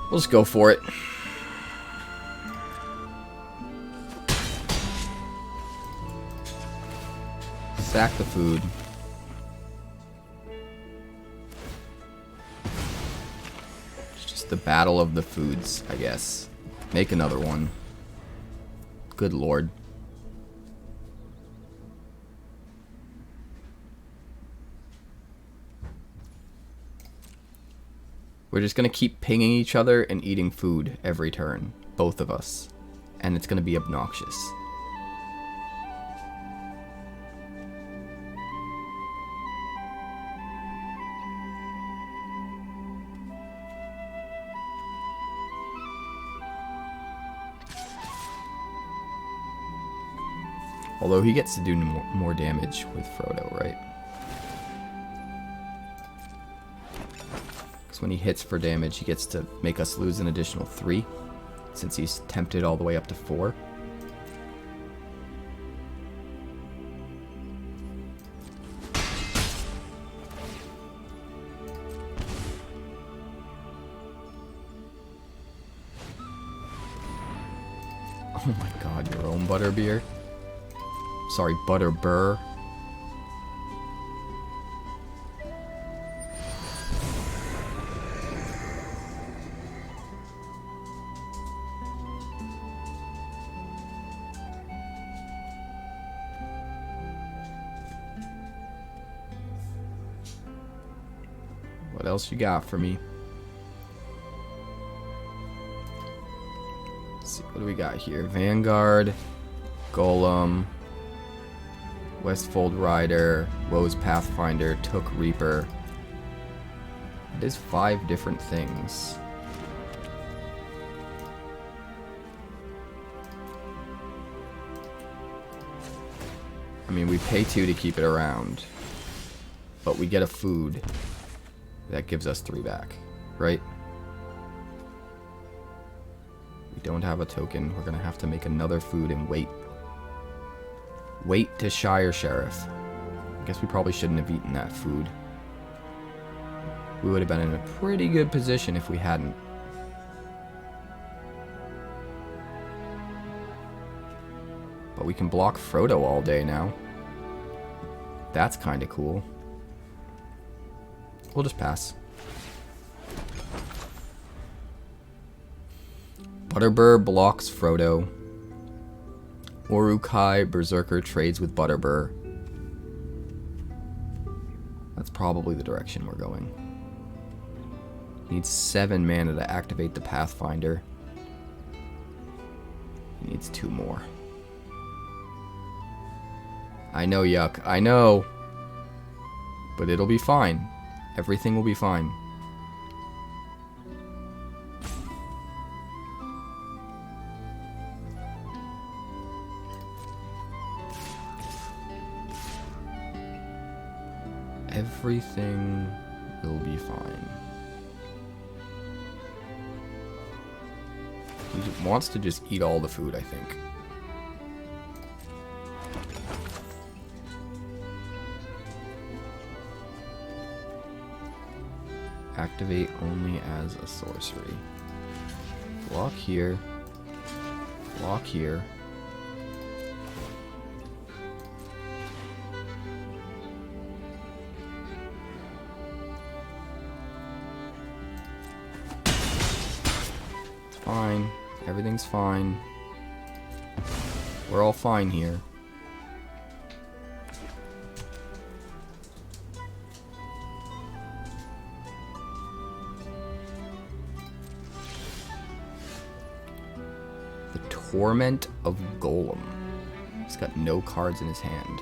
We'll just go for it. Sack the food. It's just the battle of the foods, I guess. Make another one. Good lord. We're just gonna keep pinging each other and eating food every turn. Both of us. And it's gonna be obnoxious. Although he gets to do more damage with Frodo, right? Because when he hits for damage, he gets to make us lose an additional 3, since he's tempted all the way up to 4. Oh my god, your own butterbeer? Sorry, butterbur. What else you got for me? Let's see, what do we got here? Vanguard, Golem, Westfold Rider, Woe's Pathfinder, Took Reaper. It is 5 different things. mean, we pay 2 to keep it around. But we get a food that gives us 3 back, right? We don't have a token. We're going to have to make another food and wait. Wait to Shire Sheriff. I guess we probably shouldn't have eaten that food. We would have been in a pretty good position if we hadn't. But we can block Frodo all day now. That's kind of cool. We'll just pass. Butterbur blocks Frodo. Urukai Berserker trades with Butterbur. That's probably the direction we're going. Needs 7 mana to activate the Pathfinder. He needs 2 more. I know, Yuck. I know. But it'll be fine. Everything will be fine. Everything will be fine. He wants to just eat all the food, I think. Activate only as a sorcery. Block here. Block here. It's fine. Everything's fine. We're all fine here. Torment of Golem. He's got no cards in his hand.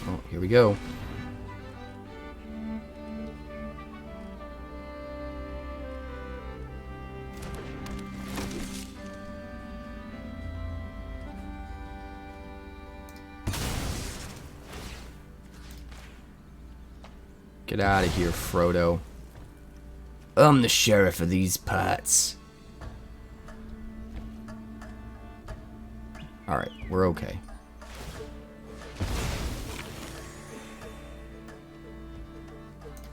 Oh, here we go. Get out of here, Frodo. I'm the sheriff of these parts. Alright, we're okay.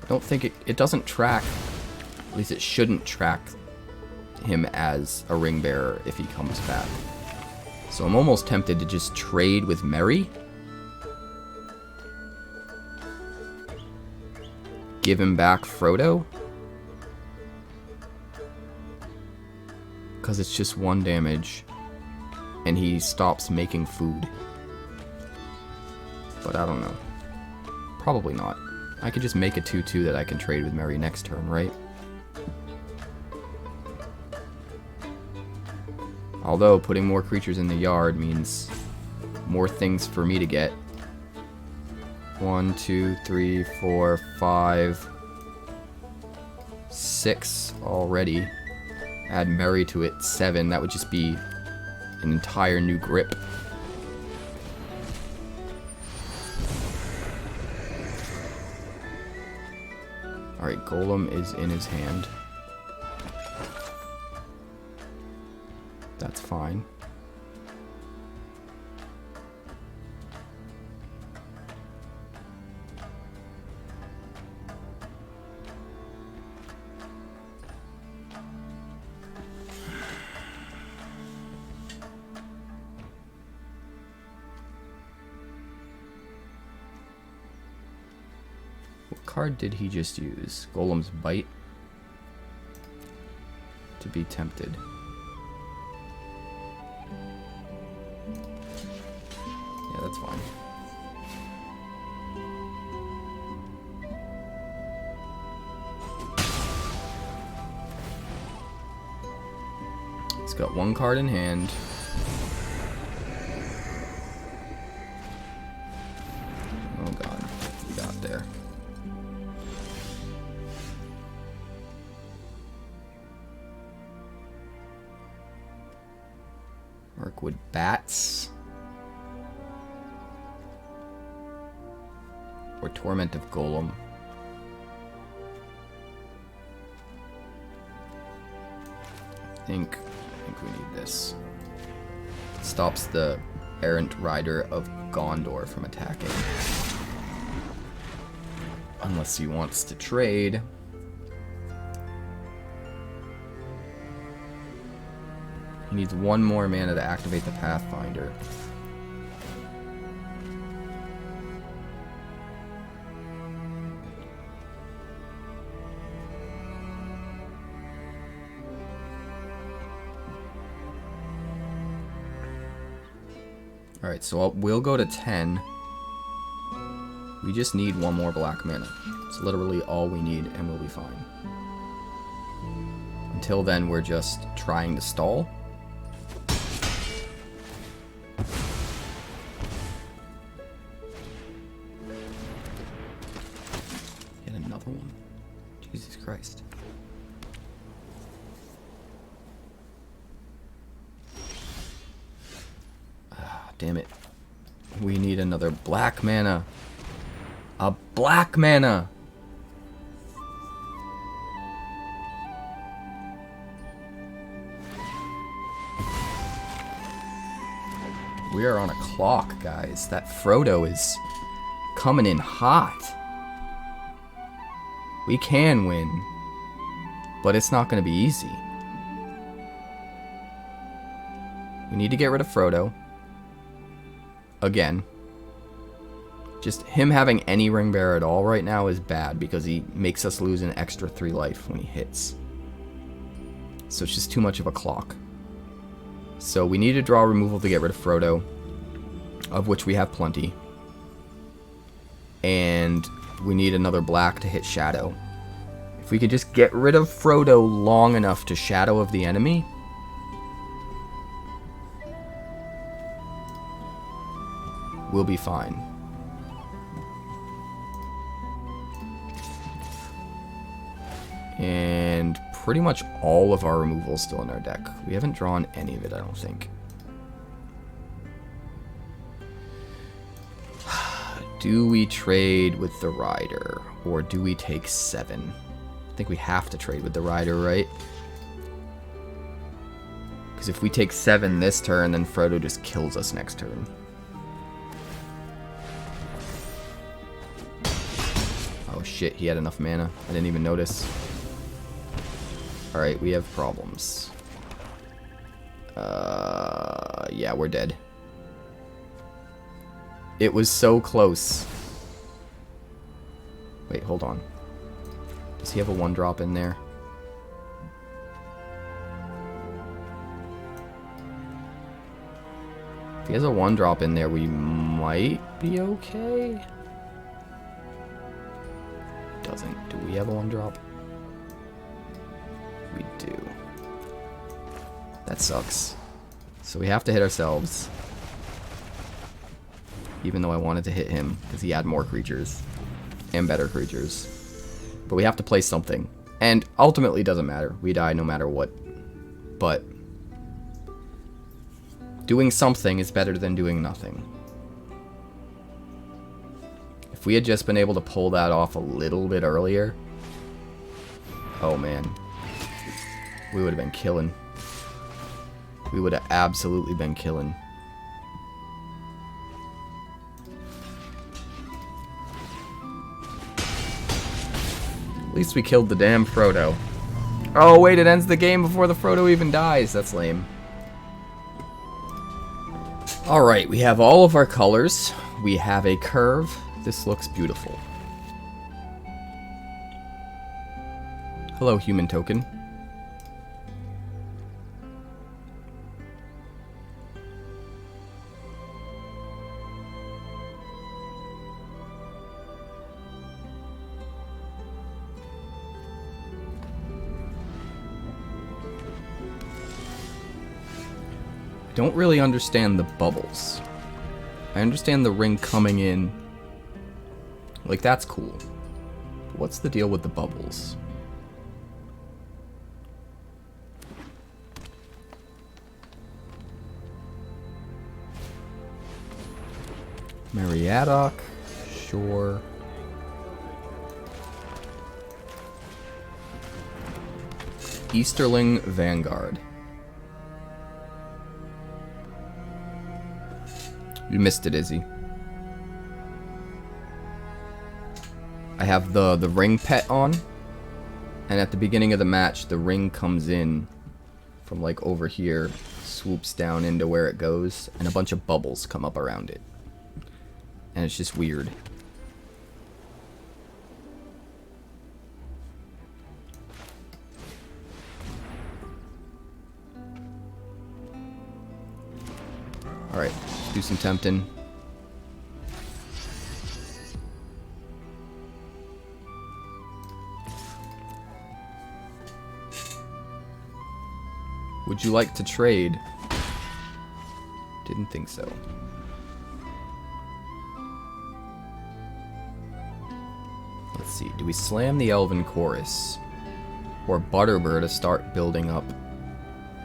I don't think it doesn't track, at least it shouldn't track him as a ring bearer if he comes back. So I'm almost tempted to just trade with Merry. Give him back Frodo. Because it's just 1 damage. And he stops making food. But I don't know. Probably not. I could just make a 2/2 that I can trade with Merry next turn, right? Although, putting more creatures in the yard means more things for me to get. 1, 2, 3, 4, 5, 6 already. Add Merry to it, 7. That would just be an entire new grip. Alright, Golem is in his hand. That's fine. Card did he just use? Golem's Bite? To be tempted. Yeah, that's fine. He's got 1 card in hand. Oh god, he got there. Work with bats. Torment of Golem. I think we need this. Stops the errant rider of Gondor from attacking. Unless he wants to trade. He needs one more mana to activate the Pathfinder. Alright, so we'll go to 10. We just need one more black mana. It's literally all we need, and we'll be fine. Until then, we're just trying to stall. Get another one. Jesus Christ. Damn it. We need another black mana. A black mana! We are on a clock, guys. That Frodo is coming in hot. We can win, but it's not going to be easy. We need to get rid of Frodo. Again. Just him having any ring bearer at all right now is bad because he makes us lose an extra 3 life when he hits. So it's just too much of a clock. So we need to draw removal to get rid of Frodo, of which we have plenty. And we need another black to hit Shadow. If we could just get rid of Frodo long enough to Shadow of the enemy, we'll be fine. And pretty much all of our removal is still in our deck. We haven't drawn any of it, I don't think. Do we trade with the Rider? Or do we take 7? I think we have to trade with the Rider, right? Because if we take 7 this turn, then Frodo just kills us next turn. Oh shit, he had enough mana. I didn't even notice. Alright, we have problems. Yeah, we're dead. It was so close. Wait, hold on. Does he have a 1-drop in there? If he has a 1-drop in there, we might be okay. Doesn't. Do we have a 1-drop? We do. That sucks. So we have to hit ourselves. Even though I wanted to hit him, because he had more creatures. And better creatures. But we have to play something. And ultimately it doesn't matter. We die no matter what. But doing something is better than doing nothing. If we had just been able to pull that off a little bit earlier. Oh man. We would have been killing. We would have absolutely been killing. At least we killed the damn Frodo. Oh wait, it ends the game before the Frodo even dies. That's lame. Alright, we have all of our colors. We have a curve. This looks beautiful. Hello, human token. Don't really understand the bubbles. I understand the ring coming in. Like, that's cool. But what's the deal with the bubbles? Mariadoc, sure. Easterling Vanguard. You missed it, Izzy. I have the ring pet on, and at the beginning of the match, the ring comes in from like over here, swoops down into where it goes, and a bunch of bubbles come up around it. And it's just weird. Alright, do some tempting. Would you like to trade? Didn't think so. Let's see, do we slam the Elven Chorus? Or Butterbur to start building up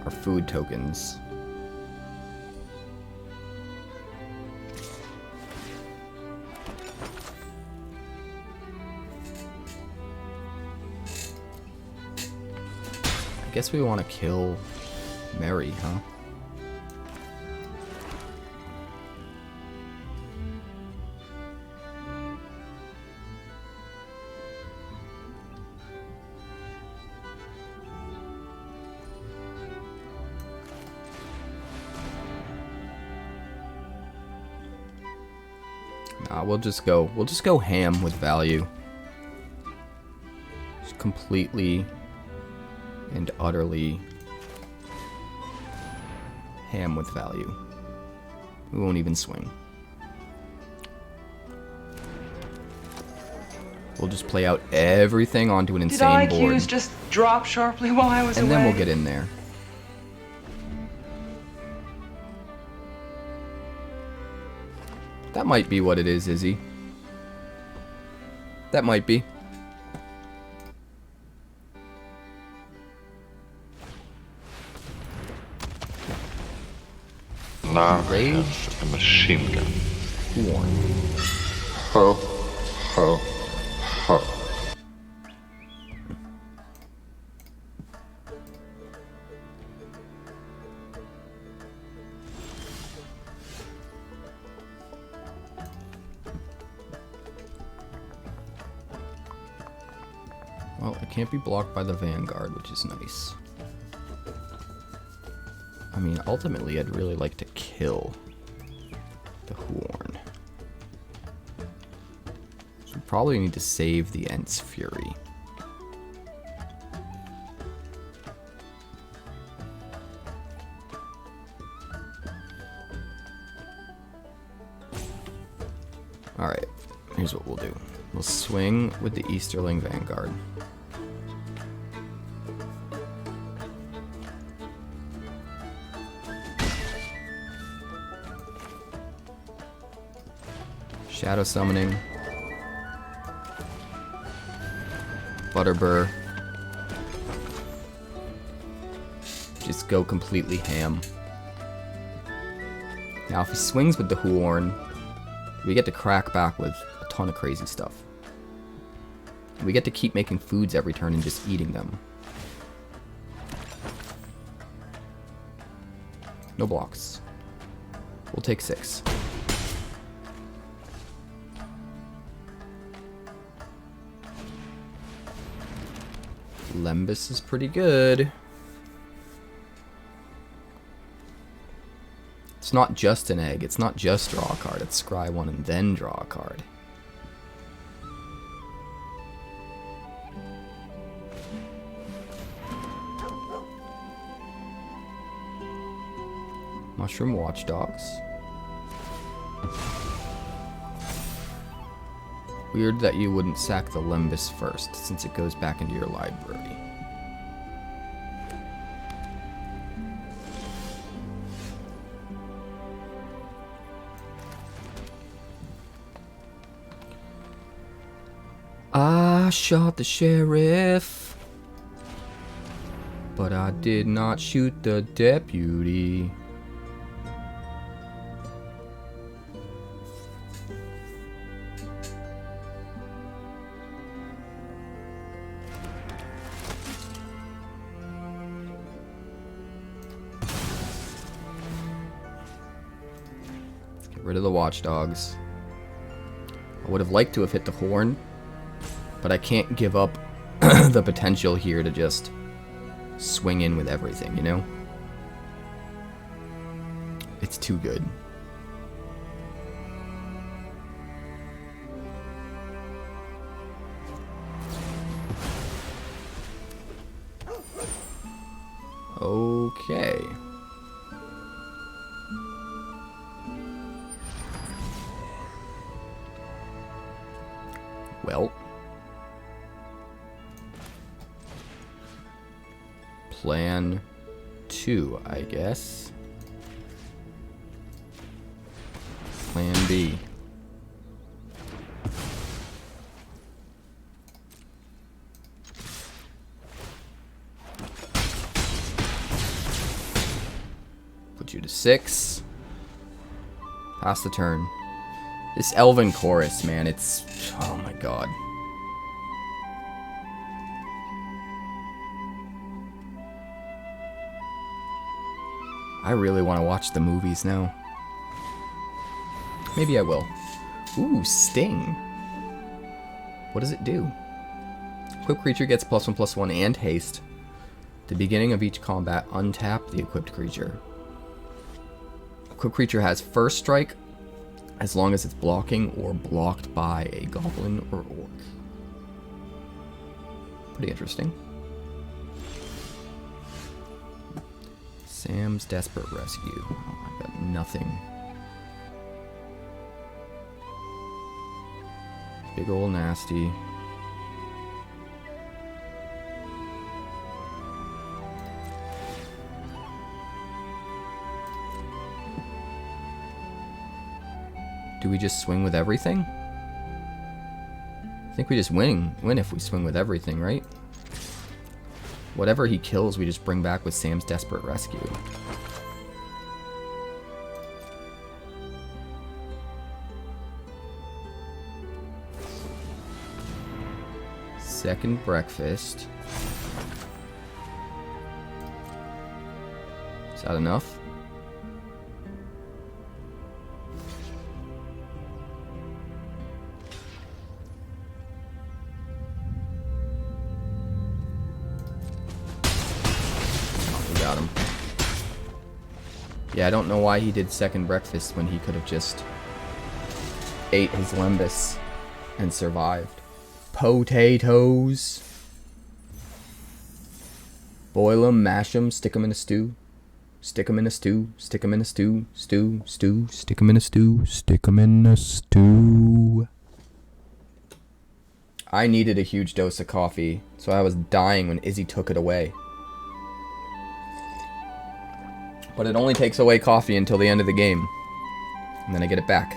our food tokens? I guess we want to kill Mary, huh? Nah, we'll just go ham with value. Just completely and utterly ham with value. We won't even swing. We'll just play out everything onto an insane board. Did IQs just drop sharply while I was away? And then we'll get in there. That might be what it is, Izzy. That might be. Now Rage. has a machine gun. Warn. Ho, ho, ho. Well, it can't be blocked by the Vanguard, which is nice. I mean, ultimately, I'd really like to kill the Horn. So we probably need to save the Ent's Fury. Alright, here's what we'll do. We'll swing with the Easterling Vanguard. Shadow Summoning. Butterbur. Just go completely ham. Now if he swings with the Horn, we get to crack back with a ton of crazy stuff. We get to keep making foods every turn and just eating them. No blocks. We'll take 6. Lembas is pretty good. It's not just an egg. It's not just draw a card. It's scry one and then draw a card. Mushroom Watchdogs. Weird that you wouldn't sack the Lembas first, since it goes back into your library. I shot the sheriff, but I did not shoot the deputy. Get rid of the watchdogs. I would have liked to have hit the horn, but I can't give up the potential here to just swing in with everything, you know? It's too good. Okay. Well. Plan 2, I guess. Plan B. Put you to 6. Pass the turn. This Elven Chorus, man, it's... oh my god. I really want to watch the movies now. Maybe I will. Ooh, Sting. What does it do? Equipped creature gets +1/+1 and haste. At the beginning of each combat, untap the equipped creature. Equipped creature has first strike as long as it's blocking or blocked by a goblin or orc. Pretty interesting. Sam's Desperate Rescue. Oh, I got nothing. Big ol' nasty. Do we just swing with everything? I think we just win if we swing with everything, right? Whatever he kills, we just bring back with Sam's Desperate Rescue. Second breakfast. Is that enough? Got him. Yeah, I don't know why he did second breakfast when he could have just ate his Lembas and survived. Potatoes. Boil them, mash them, stick them in a stew. Stick them in a stew, stick them in a stew, stew, stick them in a stew, stick them in a stew. I needed a huge dose of coffee, so I was dying when Izzy took it away. But it only takes away coffee until the end of the game. And then I get it back.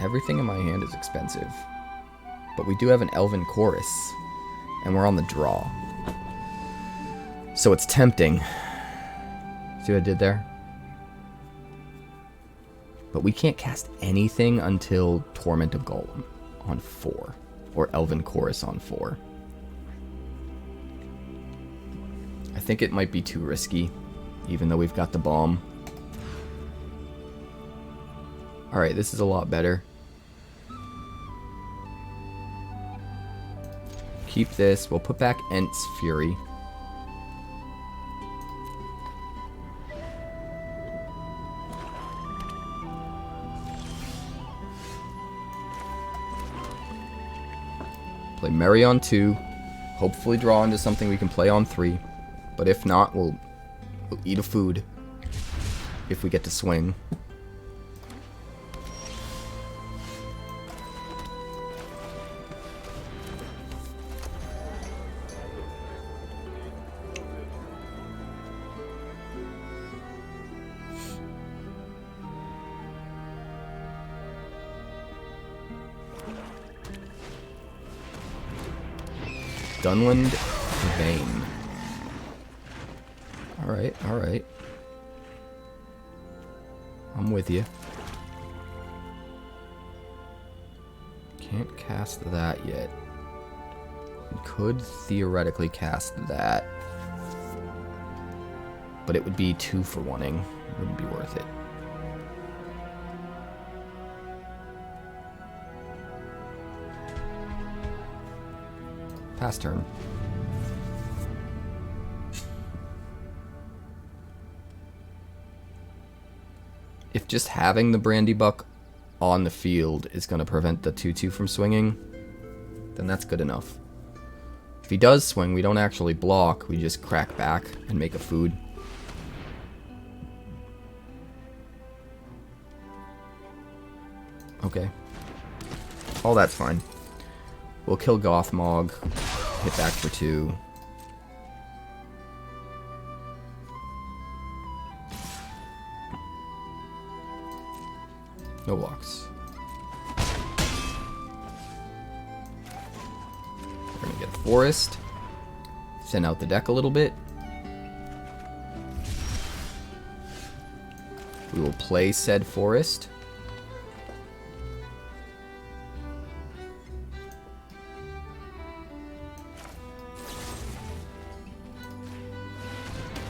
Everything in my hand is expensive. But we do have an Elven Chorus. And we're on the draw. So it's tempting. See what I did there? But we can't cast anything until Torment of Golem on 4. Or Elven Chorus on 4. I think it might be too risky, even though we've got the bomb. Alright, this is a lot better. Keep this. We'll put back Ent's Fury. Play Merry on 2. Hopefully draw into something we can play on 3. But if not, we'll eat a food if we get to swing. Dunland Vane. Alright, alright. I'm with you. Can't cast that yet. We could theoretically cast that. but it would be 2 for 1-ing. Wouldn't be worth it. Pass turn. If just having the Brandy Buck on the field is going to prevent the 2/2 from swinging, then that's good enough. If he does swing, we don't actually block, we just crack back and make a food. Okay. Oh, that's fine. We'll kill Gothmog, hit back for 2. No blocks. We're gonna get a forest. Thin out the deck a little bit. We will play said forest.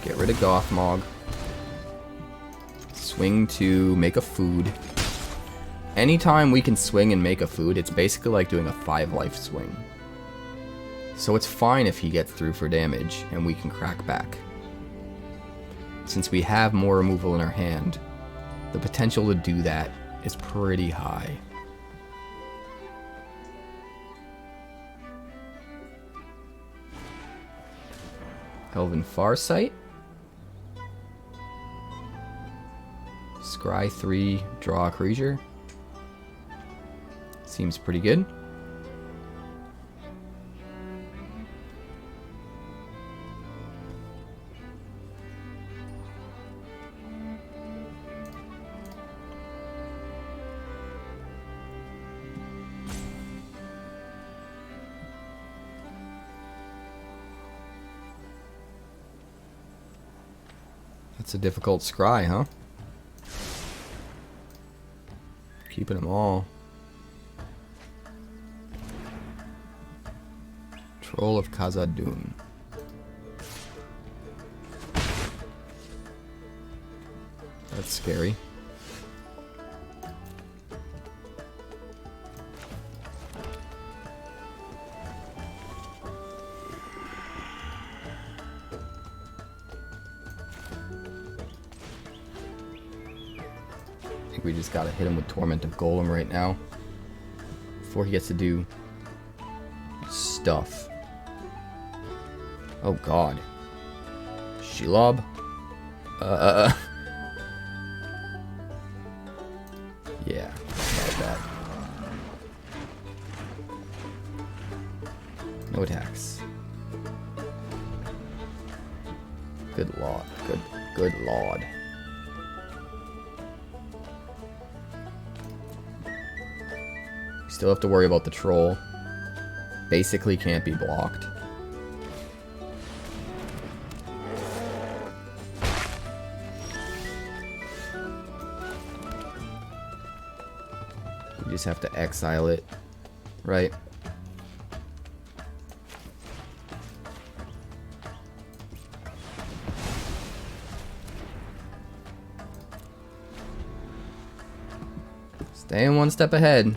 Get rid of Gothmog. Swing to make a food. Anytime we can swing and make a food, it's basically like doing a 5-life swing. So it's fine if he gets through for damage, and we can crack back. Since we have more removal in our hand, the potential to do that is pretty high. Elven Farsight. Scry 3, draw a creature. Seems pretty good. That's a difficult scry, huh? Keeping them all. Troll of Khazad-dûm. That's scary. I think we just gotta hit him with Torment of Golem right now before he gets to do stuff. Oh god. Shelob? Yeah, about that. No attacks. Good lord. Good lord. Still have to worry about the troll. Basically can't be blocked. We just have to exile it, right? Staying one step ahead.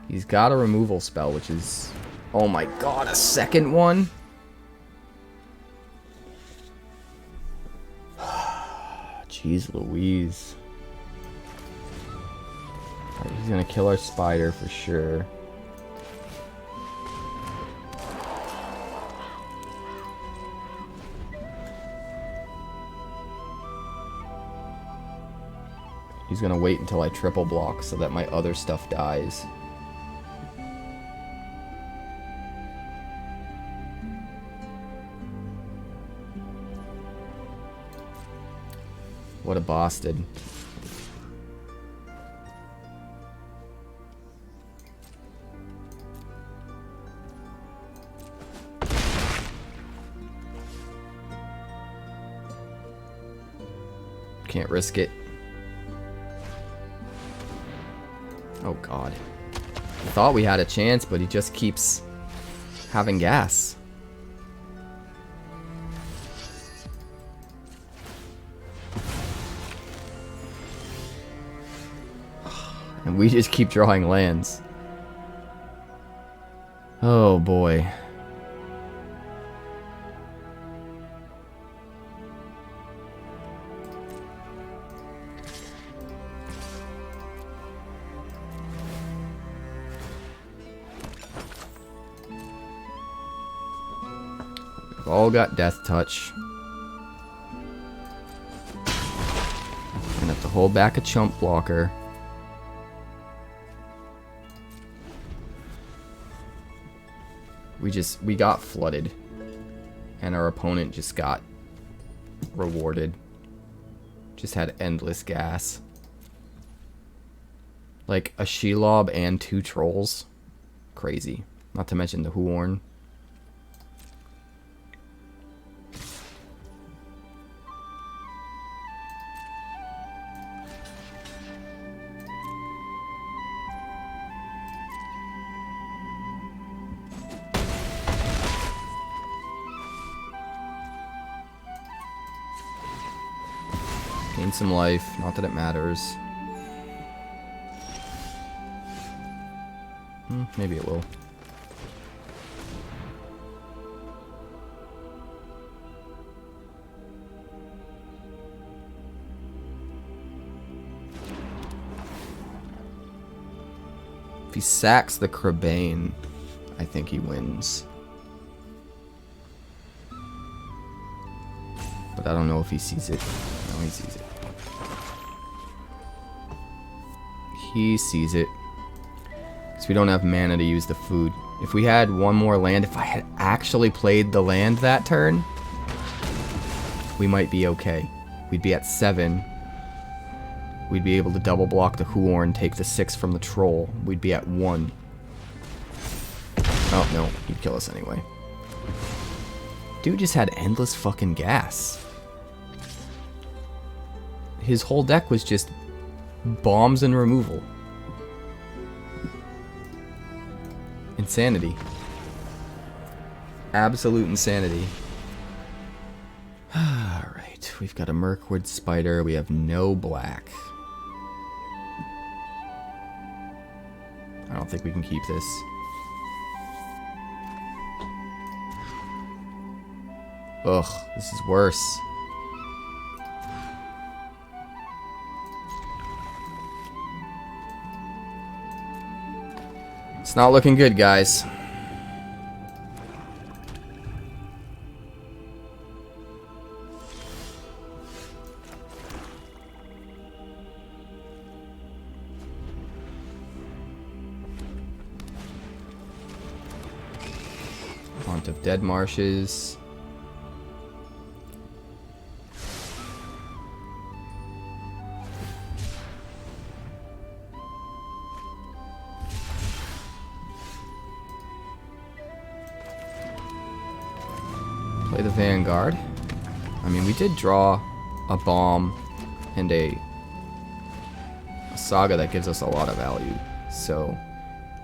He's got a removal spell, which is... Oh my god, a second one? Jeez Louise. Alright, he's gonna kill our spider for sure. He's gonna wait until I triple block so that my other stuff dies. What a bastard. Can't risk it. Oh god. I thought we had a chance, but he just keeps having gas. And we just keep drawing lands. Oh boy. We've all got Death Touch. Gonna have to hold back a chump blocker. We got flooded. And our opponent just got rewarded. Just had endless gas. Like a Shelob and 2 trolls. Crazy. Not to mention the Huorn. Gain some life, not that it matters. Maybe it will. If he sacks the Crabane, I think he wins. But I don't know if he sees it. No, he sees it. He sees it. Because we don't have mana to use the food. If we had one more land, if I had actually played the land that turn, we might be okay. We'd be at 7. We'd be able to double block the Huorn, take the 6 from the Troll. We'd be at 1. Oh, no. He'd kill us anyway. Dude just had endless fucking gas. His whole deck was just bombs and removal. Insanity. Absolute insanity. Alright, we've got a Mirkwood Spider. We have no black. I don't think we can keep this. Ugh, this is worse. It's not looking good, guys. Haunt of Dead Marshes. Play the Vanguard. I mean, we did draw a bomb and a Saga that gives us a lot of value. So,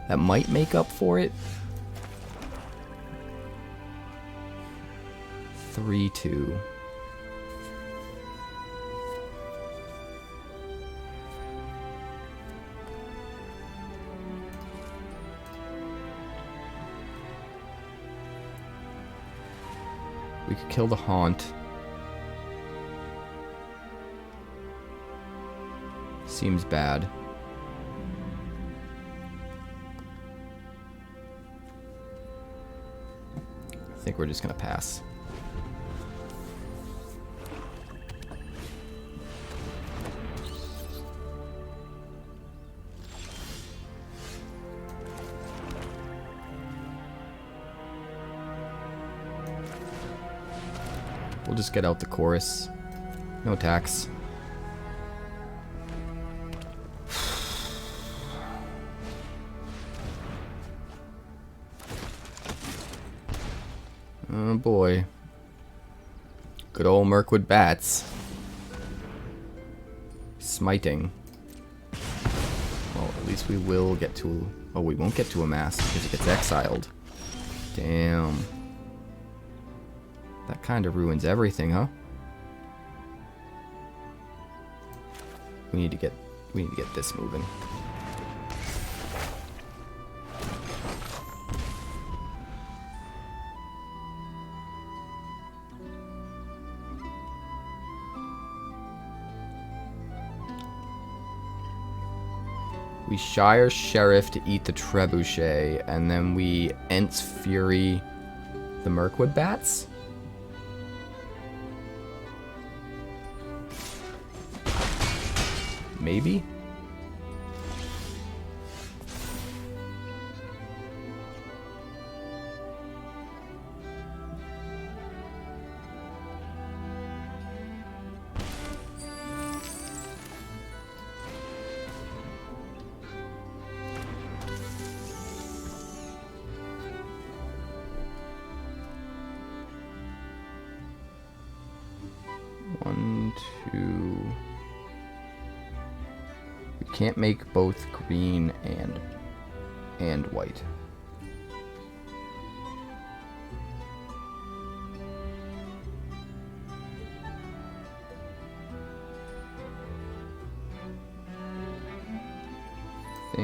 that might make up for it. 3-2. We could kill the Haunt. Seems bad. I think we're just gonna pass. We'll just get out the chorus. No tax. Oh boy. Good old Mirkwood Bats. Smiting. Well, at least we will get to... Oh, we won't get to a mass because it gets exiled. Damn. That kind of ruins everything, huh? We need to get this moving. We Shire Sheriff to eat the Trebuchet, and then we Ent's Fury the Mirkwood Bats? Maybe? One, two. We can't make both green and white. I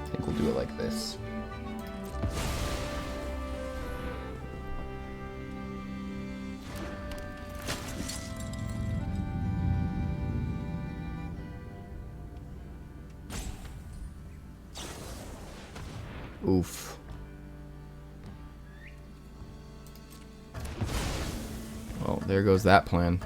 think we'll do it like this. Oof. Well, there goes that plan.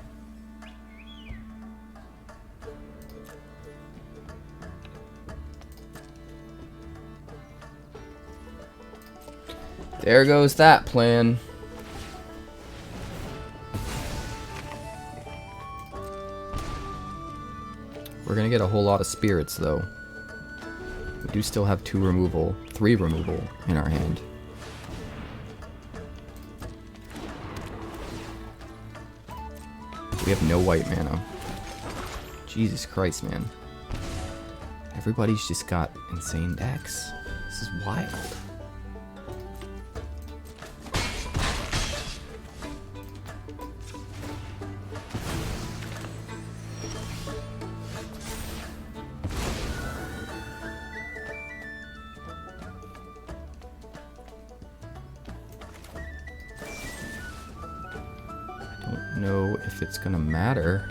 There goes that plan. We're gonna get a whole lot of spirits, though. We do still have 3 removal in our hand. We have no white mana. Jesus Christ, man. Everybody's just got insane decks. This is wild. Know if it's gonna matter.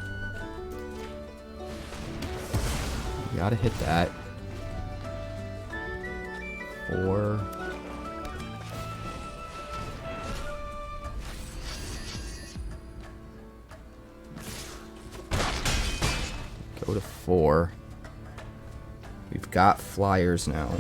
We gotta hit that. 4. Go to 4. We've got flyers now.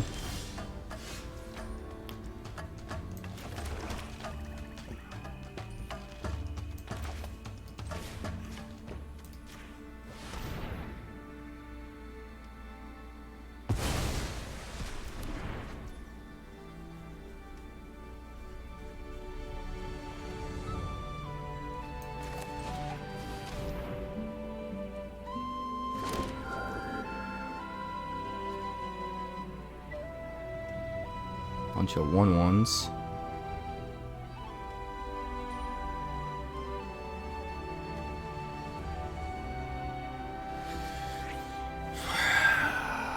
Bunch of 1/1s.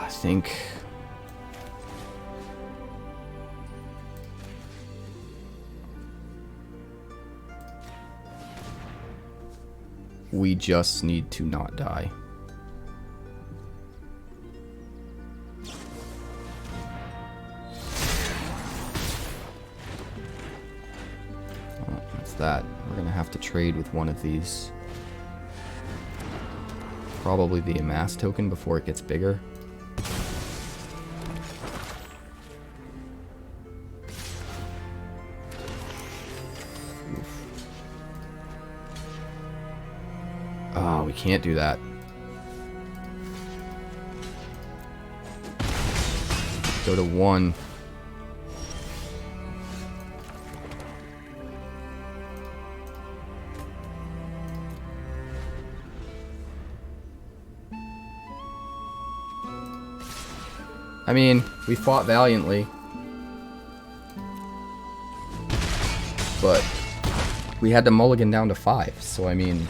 I think we just need to not die. That we're gonna have to trade with one of these, probably the amass token before it gets bigger. Oh, we can't do that. Go to 1. I mean, we fought valiantly, but we had to mulligan down to 5, so I mean,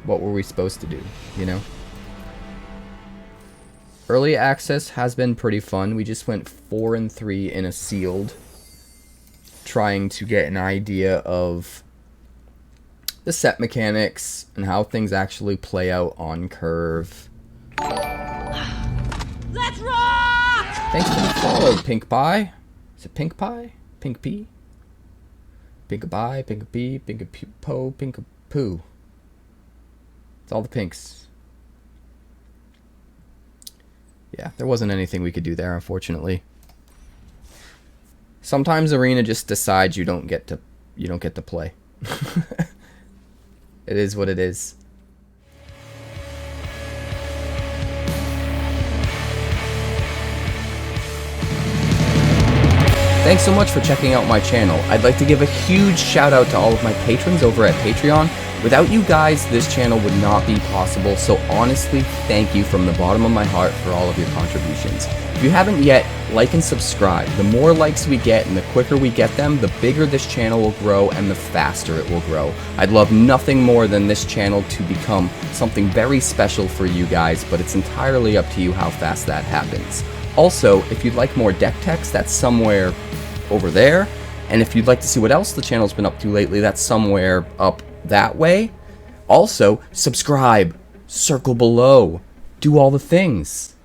what were we supposed to do, you know? Early access has been pretty fun. We just went 4 and 3 in a sealed, trying to get an idea of the set mechanics and how things actually play out on curve. Let's rock! Thanks for the follow, Pink Pie. Is it Pink Pie? Pink Pea? Pink a Pie, Pink a Pea, Pink a Po, Pink a Poo. It's all the pinks. Yeah, there wasn't anything we could do there, unfortunately. Sometimes Arena just decides you don't get to play. It is what it is. Thanks so much for checking out my channel. I'd like to give a huge shout out to all of my patrons over at Patreon. Without you guys, this channel would not be possible, so honestly, thank you from the bottom of my heart for all of your contributions. If you haven't yet, like and subscribe. The more likes we get and the quicker we get them, the bigger this channel will grow and the faster it will grow. I'd love nothing more than this channel to become something very special for you guys, but it's entirely up to you how fast that happens. Also, if you'd like more deck text, that's somewhere over there. And if you'd like to see what else the channel's been up to lately, that's somewhere up that way. Also, subscribe, circle below, do all the things.